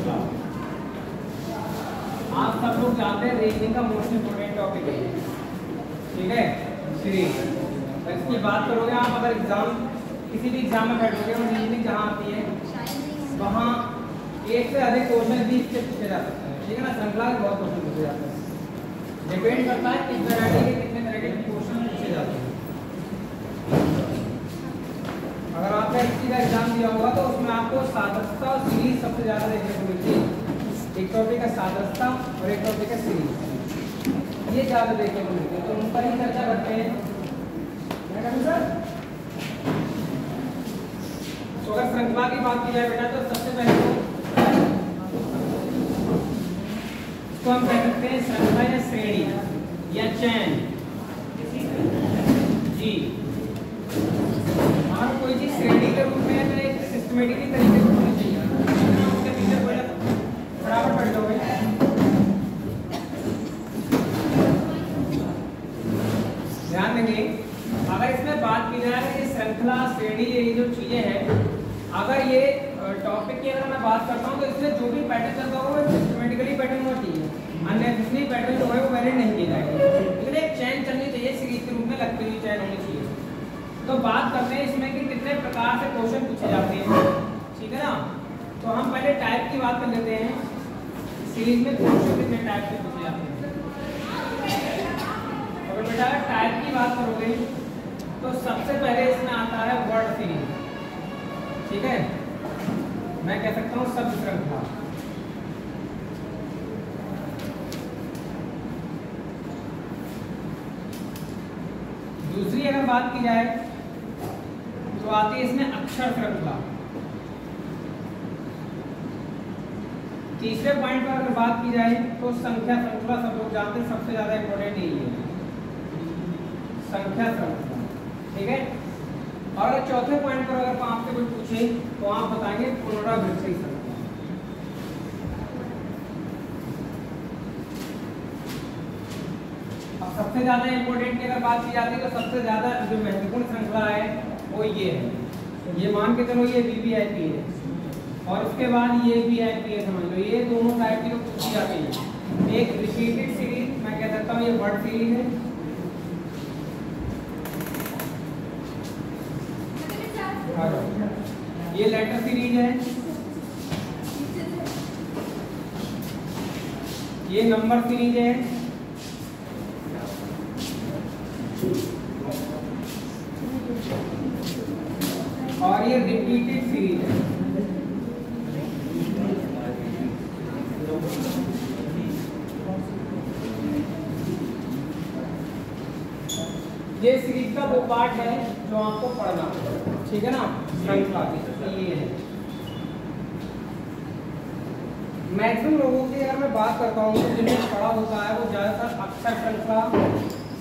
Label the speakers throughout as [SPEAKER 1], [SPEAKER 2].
[SPEAKER 1] श्रृंखला। आप सब लोग जानते हैं रीजनिंग का मोस्ट इंपोर्टेंट टॉपिक है, ठीक है, सीरीज। तो इसकी बात करोगे आप, अगर एग्जाम किसी भी एग्जाम में बैठोगे और रीजनिंग जहाँ आती है वहाँ एक से अधिक क्वेश्चन भी इससे पूछे जा सकते हैं, ठीक है ना। श्रृंखला में बहुत क्वेश्चन पूछे जाते हैं, डिपेंड करता है किस वैरायटी के कितने तरह के क्वेश्चन पूछे जाते हैं। अगर आपने इसी का एग्जाम दिया होगा तो उसमें आपको सादृश्यता और सीरीज सबसे ज़्यादा देखने को मिलती है। एक टॉपिक है सादृश्यता और एक टॉपिक है सीरीज, ये ज़्यादा देखने को मिलती है, तो उन पर ही चर्चा करते हैं सर। तो अगर श्रृंखला की बात की जाए बेटा, तो सबसे पहले तो हम कह सकते हैं श्रृंखला या श्रेणी या चैन जी। और कोई चीज श्रेणी के रूप में है तो एक सिस्टमेटिकली तरीके से होनी चाहिए, उसके पीछे बराबर पढ़ लो। ध्यान देंगे, अगर इसमें बात की जाए कि श्रृंखला श्रेणी ये जो चीजें हैं, अगर ये टॉपिक की अगर मैं बात करता हूँ तो इसमें जो भी पैटर्न चलता होगा वो सिस्टमेटिकली पैटर्न होना चाहिए, अननेसेसरी पैटर्न जो है वो वैलिड नहीं किए जाएंगे, लेकिन एक चैन चलनी चाहिए, सीरीज के रूप में लगती हुई चैन होनी चाहिए। तो बात करते हैं इसमें कि कितने प्रकार से क्वेश्चन पूछे जाते हैं, ठीक है ना। तो हम पहले टाइप की बात कर लेते हैं, सीरीज में क्वेश्चन कितने टाइप के पूछे जाते हैं। अगर बेटा टाइप की बात करोगे तो सबसे पहले इसमें आता है वर्ड सीरीज, ठीक है, मैं कह सकता हूँ शब्द श्रृंखला। दूसरी अगर बात की जाए तो आती है इसमें अक्षर श्रृंखला। तीसरे पॉइंट पर अगर बात की जाए तो संख्या श्रृंखला, सब लोग जानते हैं सबसे ज्यादा इंपॉर्टेंट यही है, संख्या श्रृंखला, ठीक है। और अगर चौथे पॉइंट पर अगर आपसे कोई पूछे तो आप बताएंगे पुनरावृत्ति श्रृंखला। अब सबसे ज्यादा इंपॉर्टेंट की अगर बात की जाती है तो सबसे ज्यादा जो महत्वपूर्ण श्रृंखला है वो ये है, ये मान के चलो ये वीवीआईपी है और उसके बाद ये वीआईपी है, समझ लो ये दोनों टाइप की तो पूछी जाती है। एक रिपीटेड सीरीज, मैं कह सकता हूँ ये वर्ड सीरीज है, ये लेटर सीरीज है, ये नंबर सीरीज है, और ये रिपीटेड सीरीज है। ये सीरीज का वो पार्ट है जो आपको पढ़ना है, ठीक है ना, श्रृंखला की ये है। मैक्सिमम लोगों की अगर मैं बात करता हूँ तो जिन्हें पढ़ा होता है वो ज़्यादातर अक्षर श्रृंखला,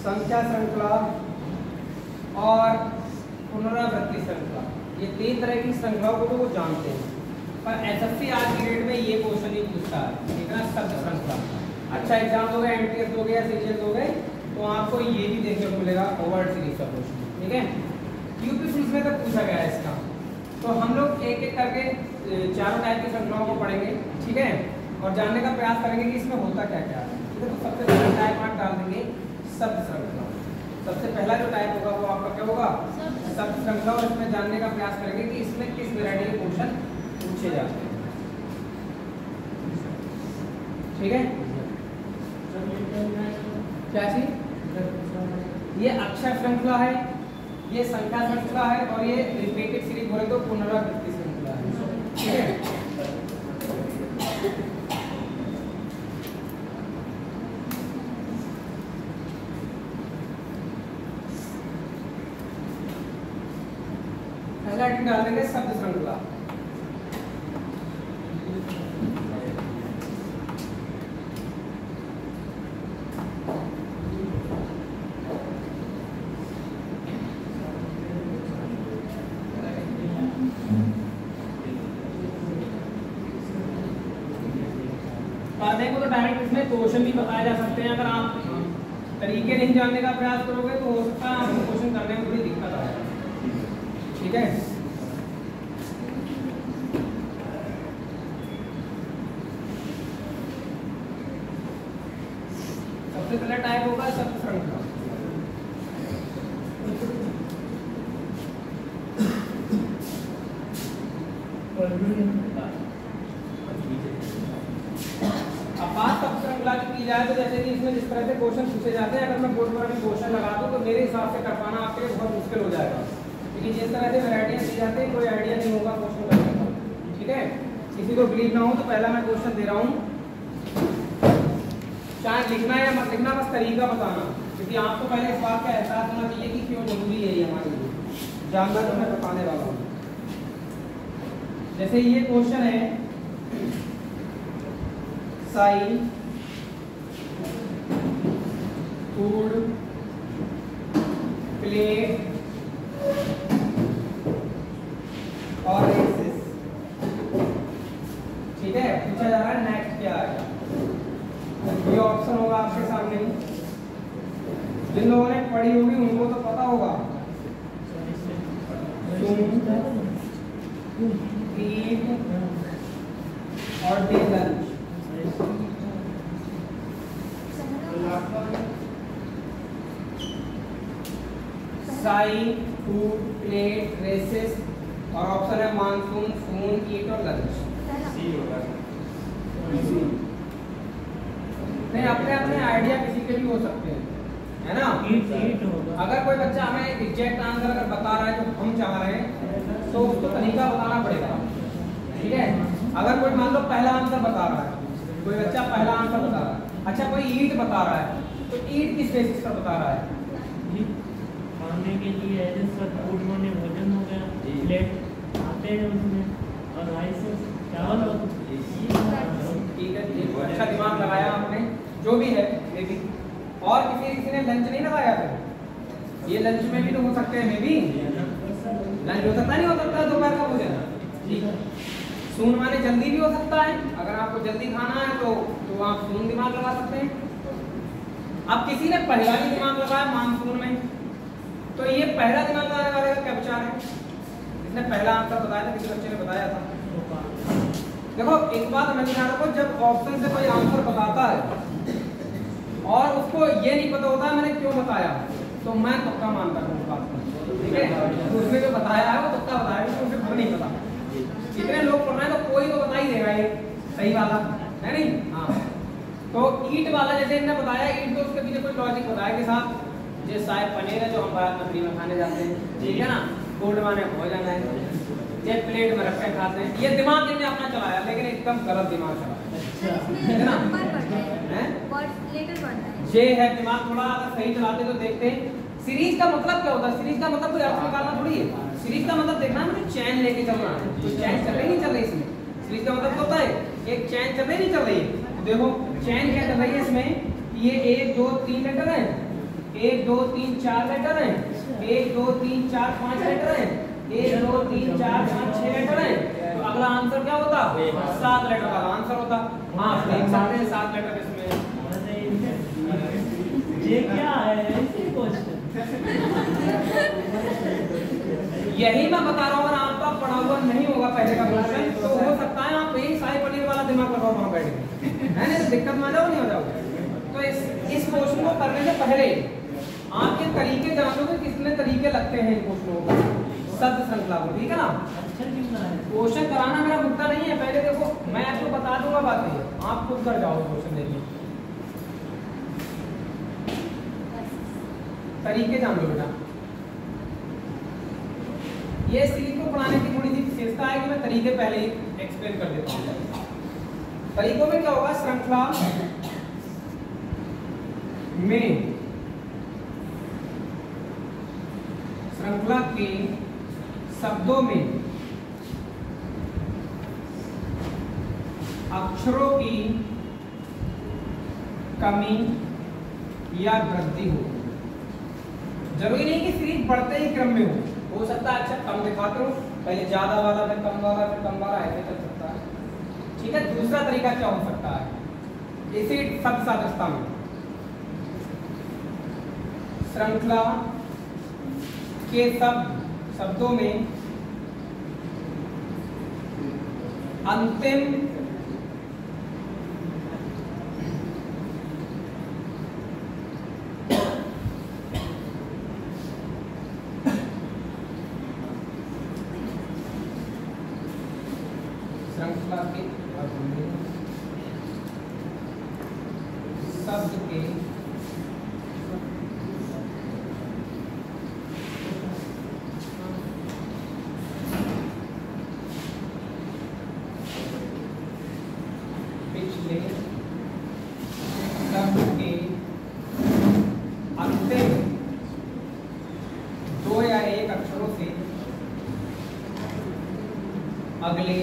[SPEAKER 1] संख्या श्रृंखला और पुनरावृत्ति श्रृंखला, ये 3 तरह की श्रृंखलाओं को तो वो जानते हैं। पर एसएससी आज की डेट में ये क्वेश्चन ही पूछता है, ठीक है ना, शब्द श्रृंखला। अच्छा एग्जाम दोगे, एमटीएस दोगे या सीजीएल दोगे तो आपको ये भी देखने को मिलेगा वर्ड सीरीज का क्वेश्चन, ठीक है। यूपी पुलिस में तक पूछा गया है इसका। तो हम लोग एक एक करके चारों टाइप की श्रृंखलाओं को पढ़ेंगे, ठीक है, और जानने का प्रयास करेंगे कि इसमें होता क्या क्या है, ठीक है। तो सबसे पहला टाइप आप डाल देंगे शब्द श्रृंखला। सबसे पहला जो टाइप होगा वो आपका क्या होगा, शब्द श्रृंखला, और इसमें जानने का प्रयास करेंगे कि इसमें किस वैरायटी के क्वेश्चन पूछे जाते हैं, ठीक है। क्या चीज, ये अक्षर श्रृंखला है, ये संख्या श्रृंखला है, और ये रिपीटेड सीरीज बोले तो पुनरावृत्ति श्रृंखला है, ठीक है। पहला आइटम डाल देंगे शब्द श्रृंखला। पढ़ने को तो डायरेक्ट इसमें क्वेश्चन भी बताए जा सकते हैं, अगर आप तरीके नहीं जानने का प्रयास करोगे तो हो सकता है आपको क्वेश्चन करने में थोड़ी दिक्कत आए, ठीक है। सबसे पहला टाइप होगा शब्द श्रृंखला। अब बात शब्द श्रृंखला की जाए तो जैसे कि इसमें जिस तरह से क्वेश्चन पूछे जाते हैं, अगर मैं बोर्ड पर भी क्वेश्चन लगा दूं तो मेरे हिसाब से कर पाना आपके लिए बहुत मुश्किल हो जाएगा, क्योंकि जिस तरह से वैरायटियां दी जाती है कोई आइडिया नहीं होगा क्वेश्चन करने का। ठीक है, किसी को बिलीव ना हो तो पहला मैं क्वेश्चन दे रहा हूँ, चाहे लिखना या मत लिखना, बस तरीका बताना, क्योंकि आपको पहले इस बात का एहसास होना चाहिए कि क्यों जरूरी है ये हमारे लिए जानना, जो मैं बताने वाला हूँ। जैसे ये क्वेश्चन है, साइन, फूड, प्लेट और रेसिस। ठीक है, पूछा जा रहा है नेक्स्ट क्या आएगा। ये ऑप्शन होगा आपके सामने, जिन लोगों ने पढ़ी होगी उनको तो पता होगा, ईट और डे लंच। साई, फूड, प्लेट, रेसेस और ऑप्शन है मानसून, सून, ईट और लंच। नहीं, अपने अपने आइडिया किसी के भी हो सकते हैं, है ना। अगर कोई बच्चा हमें एग्जैक्ट आंसर अगर बता रहा है जो हम चाह रहे हैं तो उसको तरीका बताना पड़ेगा। ठीक है, अगर कोई मान लो पहला आंसर बता रहा है, कोई बच्चा पहला आंसर बता रहा है, अच्छा कोई ईट बता रहा है, तो ईट किस बेसिस पर बता रहा है?
[SPEAKER 2] खाने के लिए फूड माने भोजन हो गया, प्लेट आते हैं उसमें, और राइस चावल।
[SPEAKER 1] ठीक है, अच्छा दिमाग लगाया आपने, जो भी है मे बी। और किसी ने लंच नहीं लगाया था, ये लंच में भी तो हो सकते हैं, मे बी लंच हो सकता नहीं हो सकता दोपहर का भोजन। ठीक है, सून माने जल्दी भी हो सकता है, अगर आपको जल्दी खाना है तो आप सून दिमाग लगा सकते हैं। अब किसी ने पहला भी दिमाग लगाया मानसून में, तो ये पहला दिमाग लगाने वाले का क्या विचार है? इसने पहला आंसर बताया था, किसी बच्चे ने बताया था। देखो एक बात हमें ध्यान रखो, जब ऑप्शन से कोई आंसर बताता है और उसको ये नहीं पता होता मैंने क्यों बताया, तो मैं तुक्का मानता हूँ उस बात को। ठीक है, तो उसने जो बताया है वो तुक्का बताया, क्योंकि उसे खुद नहीं पता। इतने लोग पढ़ रहे हैं तो कोई तो बता ही देगा ये सही वाला, है नहीं। हाँ, तो ईट वाला जैसे इन्होंने बताया, ईट तो उसके पीछे कोई लॉजिक बताया के साथ, जैसे शायद पनीर है जो हम बारात नगरी में खाने जाते हैं, ठीक है ना, फूड माने भोजन है, ये प्लेट में रख के खाते हैं। ये दिमाग इन्होंने अपना चलाया, लेकिन एकदम गलत दिमाग चलाया, है ना। ये है दिमाग थोड़ा अगर सही चलाते तो देखते हैं। सीरीज का मतलब क्या होता है? सीरीज का मतलब कोई अर्थ निकालना थोड़ी है। सीरीज का मतलब देखना है मुझे चैन लेके चलना है, तो चैन चल रही नहीं चल रही इसमें। सीरीज का मतलब क्या होता है? एक चैन चल रही नहीं चल रही है, तो देखो चैन क्या चल रही है इसमें, ये 1 2 3 लेटर है, 1 2 3 4 लेटर है, 1 2 3 4 5 लेटर है, 1 2 3 4 5 6 लेटर है। तो अगला आंसर क्या होता? 7 लेटर का आंसर होता। हाँ, देख सकते हैं 7 लेटर इसमें।
[SPEAKER 2] ये क्या है ऐसे क्वेश्चन?
[SPEAKER 1] यही मैं बता रहा हूँ, अगर आपका पढ़ा हुआ नहीं होगा पहले का क्वेश्चन, तो हो सकता है आप यही शाही पनीर वाला दिमाग लगाओ वहाँ बैठ के, है ना, दिक्कत में आ जाओ नहीं हो जाओगे। तो इस क्वेश्चन को करने से पहले आप ये तरीके जान लो कि कितने तरीके लगते हैं इन क्वेश्चनों को, शब्द श्रृंखला को। ठीक है ना, क्वेश्चन कराना मेरा मुद्दा नहीं है। पहले देखो मैं आपको बता दूंगा बातें, आप खुद कर जाओ क्वेश्चन देखिए, तरीके जान लो बेटा। ये सीरीज को पढ़ाने की थोड़ी सी विशेषता है कि मैं तरीके पहले ही एक्सप्लेन कर देता हूँ। तरीकों में क्या होगा? श्रृंखला में, श्रृंखला के शब्दों में अक्षरों की कमी या वृद्धि हो। जरूरी नहीं कि सीरीज बढ़ते ही क्रम में हो सकता है अच्छा कम दिखाते हो, पहले ज्यादा वाला फिर कम वाला फिर कम वाला, ऐसे चल सकता है। ठीक है, दूसरा तरीका क्या हो सकता है? इसी शब्द सादृश्यता में श्रृंखला के शब्दों में अंतिम के अगले शब्द के पिछले शब्द के अंतिम दो या एक अक्षरों से अगले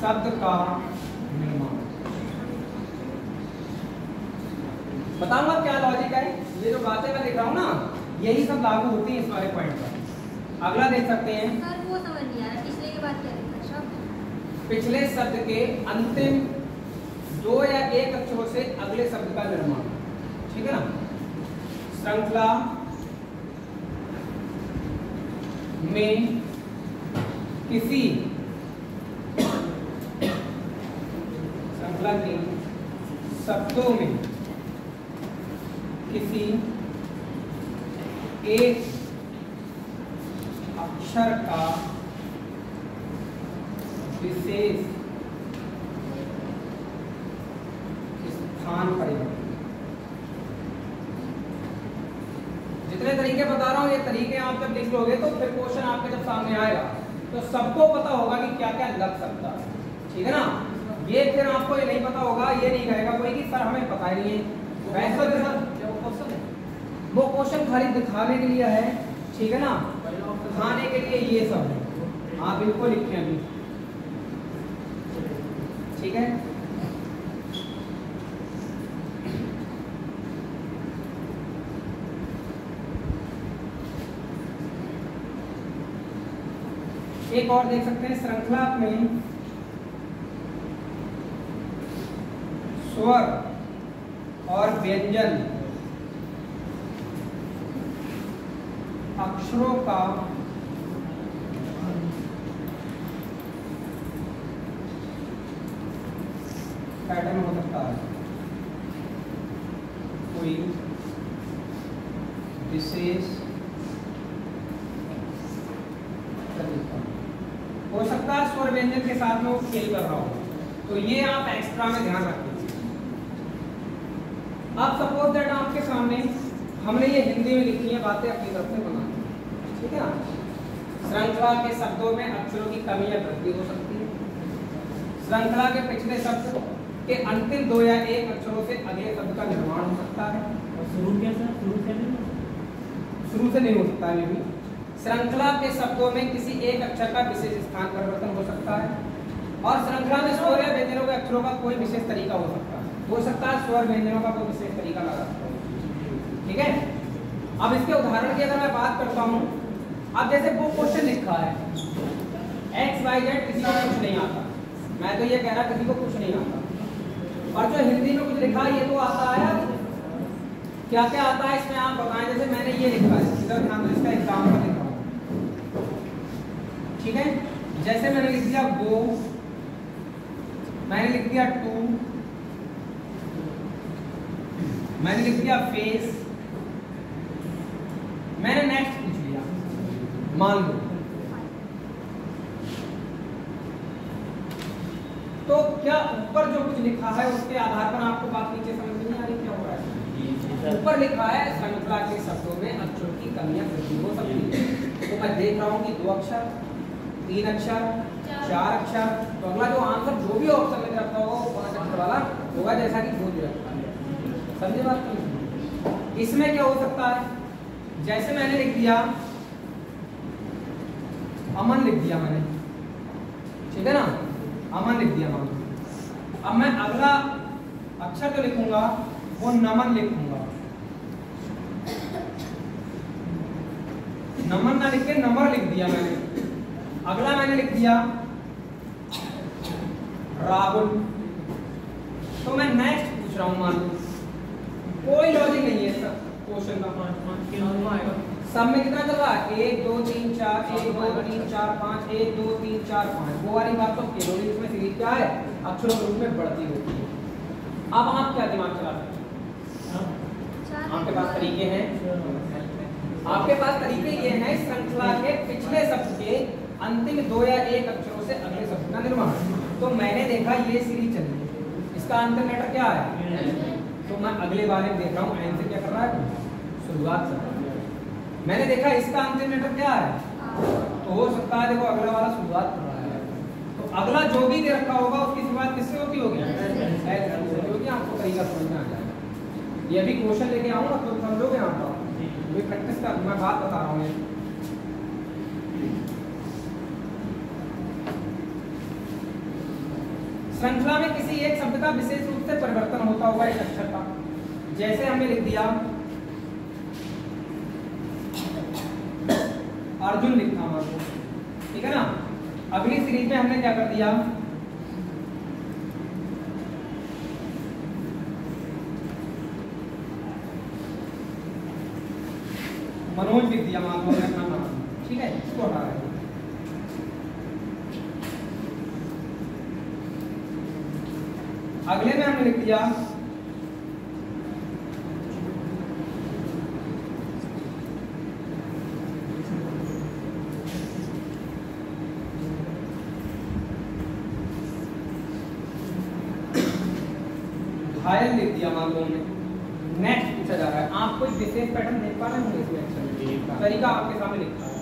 [SPEAKER 1] शब्द का निर्माण। बताऊंगा क्या लॉजिक है। ये जो बातें मैं लिख रहा हूं ना, यही सब लागू होती है इस वाले पॉइंट पर। अगला देख सकते हैं,
[SPEAKER 3] सर वो समझ नहीं आ रहा, पिछले के बाद क्या लिखा है शब्द?
[SPEAKER 1] पिछले शब्द के अंतिम दो या एक अक्षरों से अगले शब्द का निर्माण। ठीक है ना। श्रृंखला में किसी श्रृंखला के शब्दों में किसी एक अक्षर का विशेष स्थान परिवर्तन। जितने तरीके बता रहा हूं, ये तरीके आप जब लिख लोगे तो फिर क्वेश्चन आपके जब सामने आएगा तो सबको पता होगा कि क्या क्या लग सकता है। ठीक है ना। ये फिर आपको ये नहीं पता होगा, ये नहीं कहेगा कोई कि सर हमें पता ही नहीं है। वैसे भी सर वो क्वेश्चन खाली दिखाने के लिए है। ठीक है ना। दिखाने के लिए ये सब है, आप इनको लिखें अभी। ठीक है। एक और देख सकते हैं, श्रृंखला में स्वर और व्यंजन अक्षरों का पैटर्न हो सकता है। कोई विशेष हो सकता है स्वर व्यंजन के साथ में वो खेल कर रहा हो, तो ये आप एक्स्ट्रा में ध्यान रखें। आप सपोज दैट आपके सामने हमने ये हिंदी में लिखी है बातें अपनी तरफ से बना। ठीक है ना। श्रृंखला के शब्दों में अक्षरों की कमी या वृद्धि हो सकती है। श्रृंखला के पिछले शब्द के अंतिम दो या एक अक्षरों से अगले शब्द का निर्माण हो सकता है।
[SPEAKER 2] और शुरू कैसा?
[SPEAKER 1] शुरू से नहीं हो सकता है। भी श्रृंखला के शब्दों में किसी एक अक्षर का विशेष स्थान परिवर्तन हो सकता है। और श्रृंखला में स्वर या व्यंजनों के अक्षरों का कोई विशेष तरीका हो सकता है। हो सकता है स्वर व्यंजनों का कोई विशेष तरीका लगा सकता है। ठीक है। अब इसके उदाहरण की अगर मैं बात करता हूँ, अब जैसे वो क्वेश्चन लिखा है XYZ, किसी को कुछ नहीं आता। मैं तो ये कह रहा किसी को कुछ नहीं आता। और जो हिंदी में कुछ लिखा है ये तो आता है। क्या क्या आता है इसमें आप बताएं। जैसे मैंने ये लिखा है, इधर ध्यान दो, इसका एग्जाम्पल लिखा हूँ। ठीक है। जैसे मैंने लिख दिया वो, मैंने लिख दिया टू, मैंने लिख दिया फेस, मैंने नेक्स्ट पूछ लिया मान लो। तो क्या ऊपर जो कुछ लिखा है उसके आधार पर आपको बात नीचे समझ नहीं आ रही क्या हो रहा है? ऊपर लिखा है श्रृंखला के शब्दों में अक्षरों की कमियां वृद्धि हो सकती है। तो मैं देख रहा हूँ कि 2 अक्षर, 3 अक्षर, 4 अक्षर, तो अगला जो आंसर जो भी ऑप्शन में रखा होगा वो 5 अक्षर वाला होगा, जैसा कि भूल रखा है। समझे बात? इसमें क्या हो सकता है, जैसे मैंने लिख दिया अमन, लिख दिया मैंने, ठीक है ना, अमन लिख दिया मान। अब मैं अगला अक्षर जो लिखूंगा वो नमन लिखूंगा। नमन ना लिख के नंबर लिख दिया मैंने। अगला मैंने लिख दिया राहुल। तो मैं नेक्स्ट पूछ रहा हूं, मान लो कोई लॉजिक नहीं है सर क्वेश्चन का। 5 किलो आएगा। सब में कितना चल रहा है? 1 2 3 4, 1 2 3 4 5, 1 2 3 4 5। वो वाली बात तो केवल इसमें सीरीज क्या है, अक्षरों के रूप में बढ़ती होती है। अब आप क्या दिमाग चला सकते हैं? आपके पास तरीके हैं, आपके पास तरीके ये हैं, श्रृंखला के पिछले शब्द के अंतिम 2 या 1 अक्षरों से अगले निर्माण। तो मैंने देखा ये सीरीज चल रही है, इसका अंतिम लेटर क्या है? तो मैं अगले वाले में देख रहा हूँ एन से क्या कर रहा है, शुरुआत कर रहा है। मैंने देखा इसका अंतिम लेटर क्या है, तो हो सकता है देखो अगला वाला शुरुआत कर रहा है, तो अगला जो भी दे रखा होगा उसकी शुरुआत किससे होती होगी? क्योंकि आपको तरीका समझ में आ जाएगा। ये भी क्वेश्चन लेके आऊंगा तो समझोगे आप, ये प्रैक्टिस का मैं बात बता रहा हूँ। श्रृंखला में किसी एक शब्द का विशेष रूप से परिवर्तन होता हुआ एक अक्षर का, जैसे हमने लिख दिया अर्जुन लिखा हमारे, ठीक है ना। अगली सीरीज में हमने क्या कर दिया, मनोज लिख दिया मान लो अपना नाम, ठीक है, इसको हटा रहे हैं। अगले में हमने लिख दिया घायल लिख दिया मान लो हमने। नेक्स्ट पूछा जा रहा है, आप कोई विशेष पैटर्न देख पा रहे हैं इसमें? तरीका आपके सामने लिखा है,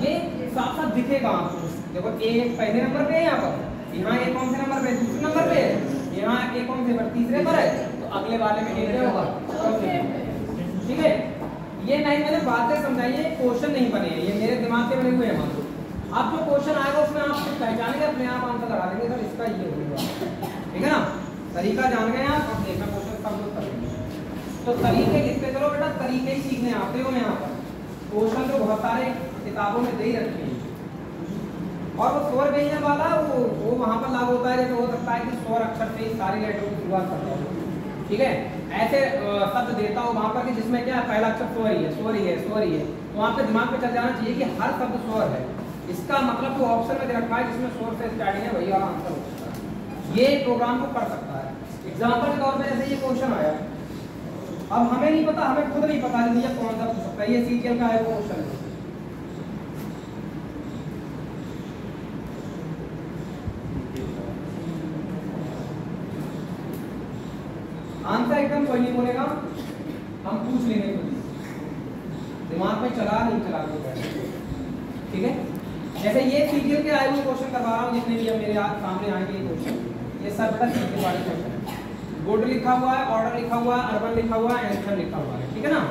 [SPEAKER 1] ये साफ साफ दिखेगा आपको। देखो एक पहले नंबर पे है, यहाँ पर यहाँ एक कौन से नंबर पे, दूसरे नंबर पे है, यहाँ एक कौन से पर तीसरे पर है, तो अगले वाले में एक होगा, ठीक है। ये नहीं मैंने बातें समझाई है, क्वेश्चन नहीं बने हैं, ये मेरे दिमाग के बने हुए हैं। मान लो आप जो क्वेश्चन आएगा उसमें आप कुछ पहचानेंगे, अपने आप आंसर लगा देंगे, सर इसका ये होगा, ठीक है ना। तरीका जान गए आप, अब देखना क्वेश्चन सब लोग करेंगे। तो तरीके लिखते चलो बेटा, तरीके ही सीखने आते हो। यहाँ पर क्वेश्चन तो बहुत सारे किताबों में दे ही रखे हैं, और वो स्वर व्यंजन वाला वो वहाँ पर लागू होता है। जैसे हो सकता है कि स्वर अक्षर से सारे लेटरों की शुरुआत करता हो, ठीक है। ऐसे शब्द देता हो वहाँ पर कि जिसमें क्या पहला अक्षर स्वर ही है, स्वर ही है, स्वर ही है, तो आपके दिमाग में चल जाना चाहिए कि हर शब्द स्वर है। इसका मतलब जो ऑप्शन में दे रखा है जिसमें स्वर से स्टार्टिंग है वही वाला आंसर हो सकता है। ये प्रोग्राम को कर सकता है। एग्जाम्पल के तौर पर जैसे ये क्वेश्चन आया, अब हमें नहीं पता, हमें खुद नहीं पता ये कौन सा पूछ सकता है, ये सीजीएल का है वो क्वेश्चन है। आंसर एकदम कोई नहीं बोलेगा, हम पूछ लेंगे खुद, दिमाग में चला नहीं चला, ठीक है। जैसे ये सीजीएल के आए हुए क्वेश्चन करवा रहा हूँ, जितने भी मेरे सामने आएंगे ये क्वेश्चन, ये सब बेटा सीजीएल वाले क्वेश्चन है। गुड लिखा हुआ है, ऑर्डर लिखा हुआ है, अर्बन लिखा हुआ है, एंसर लिखा हुआ है, ठीक है ना।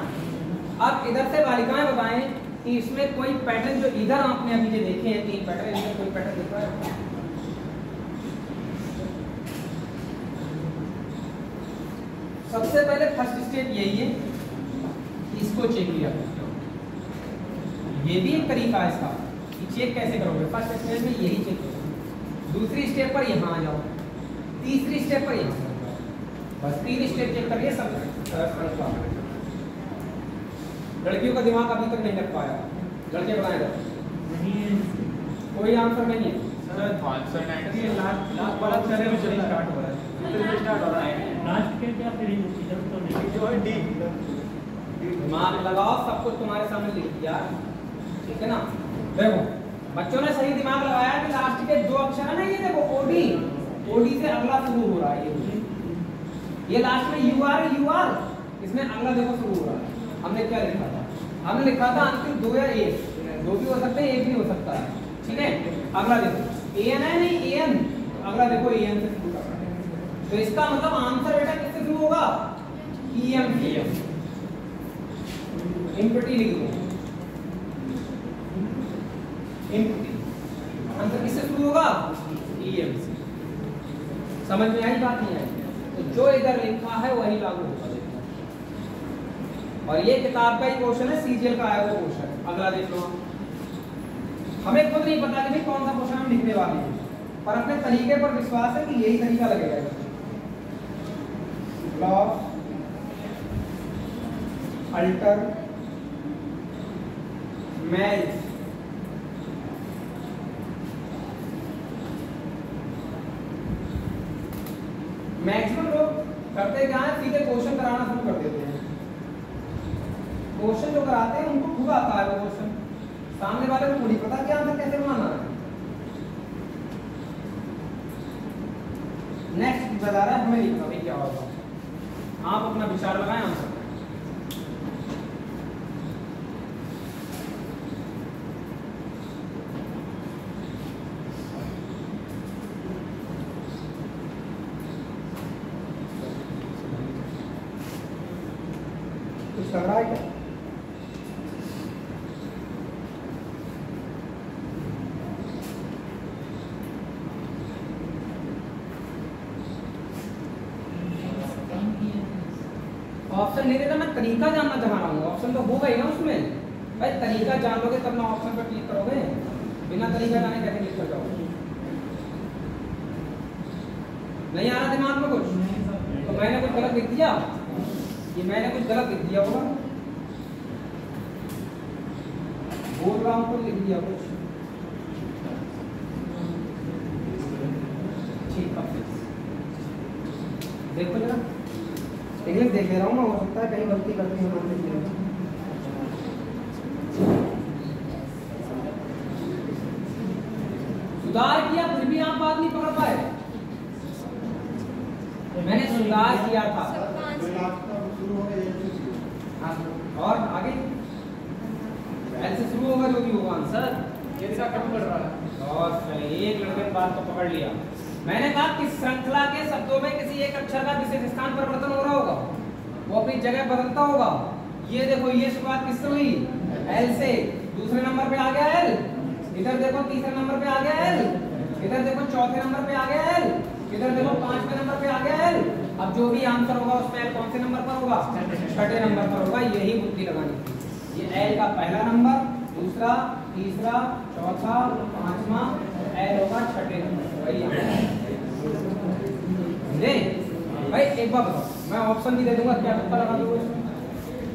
[SPEAKER 1] अब इधर से बालिकाएं बताएं कि इसमें कोई पैटर्न जो इधर आपने अभी जो देखे हैं 3 पैटर्न, इनमें कोई पैटर्न दिख रहा है? सबसे पहले फर्स्ट स्टेप यही है, इसको चेक किया। ये भी एक तरीका है इसका कि चेक कैसे करोगे। फर्स्ट स्टेप में यही चेक करो, दूसरी स्टेप पर यहाँ आ जाओ, तीसरी स्टेप पर यहाँ आ जाओ, बस 3 स्टेप चेक करिए सब। लड़कियों का दिमाग अभी तक नहीं लग पाया, लड़के बनाएगा कोई आंसर नहीं है। दिमाग लगाओ, सब कुछ तुम्हारे सामने लिख दिया, ठीक है ना। देखो बच्चों ने सही दिमाग लगाया कि लास्ट के 2 अक्षर है ना, ये देखो ओडी, ओडी से अगला शुरू हो रहा है, ये लास्ट में यू आर, इसमें अगला देखो शुरू हो रहा है। हमने क्या लिखा था? हमने लिखा था अंतिम 2 या 1, 2 भी हो सकते हैं, 1 भी हो सकता है, ठीक है। अगला देखो एन है नहीं, एन, अगला देखो एन से शुरू कर रहा है, तो इसका मतलब आंसर बेटा किससे शुरू होगा? ईएम से। इम्पटी लिख दो, इम्पटी, आंसर किससे शुरू होगा? ईएम से। समझ में आई बात? नहीं आई? तो जो इधर लिखा है वही लागू होगा। और ये किताब का ही क्वेश्चन है, सीजीएल का आया वो क्वेश्चन। अगला देख लो, हमें खुद नहीं पता कि भाई कौन सा क्वेश्चन हम लिखने वाले हैं, पर अपने तरीके पर विश्वास है कि यही तरीका लगेगा। ब्लॉक अल्टर मैच मैक्सिमम लोग करते क्या है, सीधे क्वेश्चन कराना शुरू कर देते हैं। क्वेश्चन जो कराते हैं उनको खुद आता है वो क्वेश्चन, सामने वाले को नहीं पता क्या पूछा जा रहा है, हमें नहीं पता भाई क्या होगा। आप अपना विचार लगाएं आंसर। कुछ लग रहा है क्या? ऑप्शन नहीं देता, मैं तरीका जानना चाह रहा हूँ। ऑप्शन तो होगा ही ना उसमें भाई, तरीका जान लोगे तब ना ऑप्शन पर क्लिक करोगे। बिना तरीका जाने कैसे क्लिक कर जाओगे? नहीं आ रहा दिमाग में कुछ? तो मैंने कुछ गलत लिख दिया, ये मैंने कुछ गलत लिख दिया होगा, बोल रहा हूँ कुछ लिख दिया कुछ। ठीक है, देखो जरा इंग्लिश देख ले रहा हूँ मैं, हो सकता है कहीं गलती करती हूँ। सुधार किया फिर भी आप बात नहीं पकड़ पाए। मैंने सुधार किया था। और आगे एल से शुरू होगा जो भी होगा आंसर। ये इसका कम कर रहा है। और सही, एक लड़के ने बात तो पकड़ लिया। मैंने कहा कि श्रृंखला के शब्दों में किसी एक अक्षर का विशेष स्थान परिवर्तन हो रहा होगा, वो अपनी जगह बदलता होगा। ये देखो, ये शुरुआत किससे हुई? एल से। दूसरे नंबर पे आ गया एल, इधर देखो तीसरे नंबर पे आ गया एल, इधर देखो चौथे नंबर पे आ गया एल, इधर देखो पांचवें नंबर पे आ गया एल। अब जो भी आंसर होगा उसमें एल कौन से नंबर पर होगा? छठे नंबर पर होगा। यही बुद्धि लगानी थी। ये एल का पहला नंबर, दूसरा, तीसरा, चौथा, पांचवा, एल होगा छठे नंबर। वही भाई एक बात बताओ, मैं ऑप्शन भी दे दूंगा, क्या तुक्का लगा दोगे इसमें?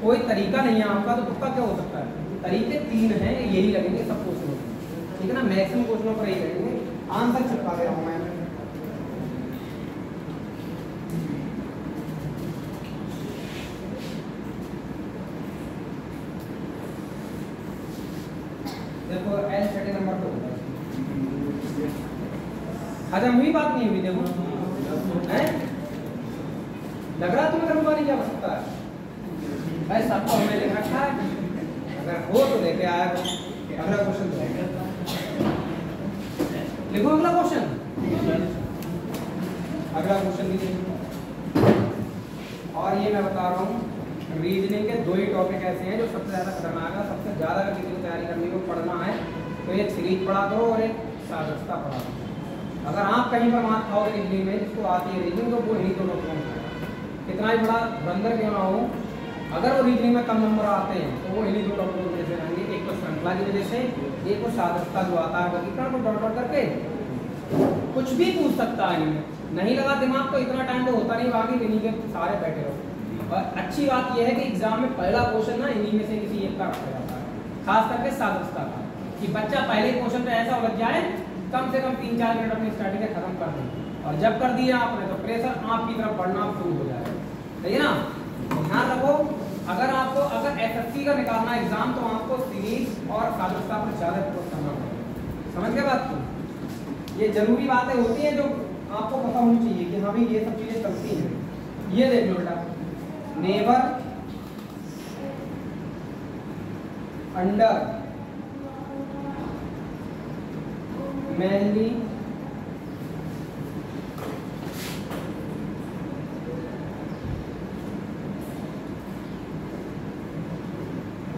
[SPEAKER 1] कोई तरीका नहीं है आपका, तो तुक्का क्या हो सकता है? तरीके 3 हैं, यही लगेंगे सब क्वेश्चनों में, ठीक है ना? मैक्सिमम क्वेश्चनों पर यही लगेंगे। आंसर चिपका दे रहा हूँ मैं। देखो एल छठे नंबर पे होगा। अच्छा हुई बात नहीं हुई? देखो हैं, लग रहा तुम्हें करवा नहीं जा सकता है भाई, सबको हमें लिख रखा है। अगर हो तो लेके आया तो अगला क्वेश्चन लिखो। अगला क्वेश्चन, अगला क्वेश्चन लिखिए। और ये मैं बता रहा हूँ, रीजनिंग के 2 ही टॉपिक ऐसे हैं जो सबसे ज्यादा खतरनाक है। सबसे ज्यादा अगर किसी को तैयारी करने को पढ़ना है तो एक सीरीज पढ़ा करो और एक सादस्ता पढ़ा करो। अगर आप कहीं पर मार खाओगे रीजनिंग में, जिसको आती है रीजनिंग, तो वो इन्हीं दोनों को कितना ही बड़ा बंदर क्यों ना हो, अगर वो रीजनिंग में कम नंबर आते हैं तो वो इन्हीं 2 टॉपिक की वजह से रहेंगे। एक तो श्रृंखला की वजह से, एक को सादस्ता जो आता है वर्गीकरण को डॉट डॉट करके कुछ भी पूछ सकता है। इनमें नहीं लगा दिमाग तो इतना टाइम तो होता नहीं, बाकी इन्हीं के सारे बैठे रहो। और अच्छी बात यह है कि एग्जाम में पहला क्वेश्चन ना इन्हीं में से किसी एक का रखा जाता है, खास करके सादस्ता का, कि बच्चा पहले क्वेश्चन पे ऐसा उलझ जाए, कम से कम 3-4 मिनट अपनी स्टडी के खत्म कर दें। और जब कर दिया आपने तो प्रेशर आपकी तरफ बढ़ना शुरू हो जाएगा, सही है ना? ध्यान रखो, अगर एसएससी का निकालना एग्जाम तो आपको सीरीज और सादस्ता पर ज्यादा फोकस करना पड़ेगा। समझ गए बात को? ये जरूरी बातें होती हैं जो आपको पता होनी चाहिए कि हाँ भाई ये सब चीजें चलती हैं। ये देख लो बेटा, neighbour, under, mainly,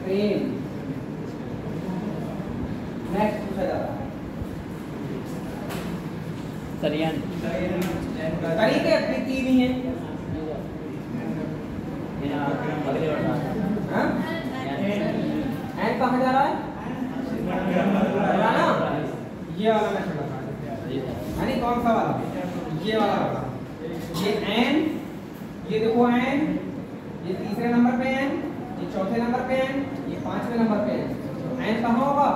[SPEAKER 1] train, next पूछा जा रहा है तरीके अपनी 3 ही हैं। एंड कहाँ जा रहा है? ये वाला मैं चला रहा यानी कौन सा वाला? ये वाला। ये एन, ये देखो एन, ये तीसरे नंबर पे एन, ये चौथे नंबर पे एन, ये पांचवें नंबर पे एन। तो एन कहाँ होगा?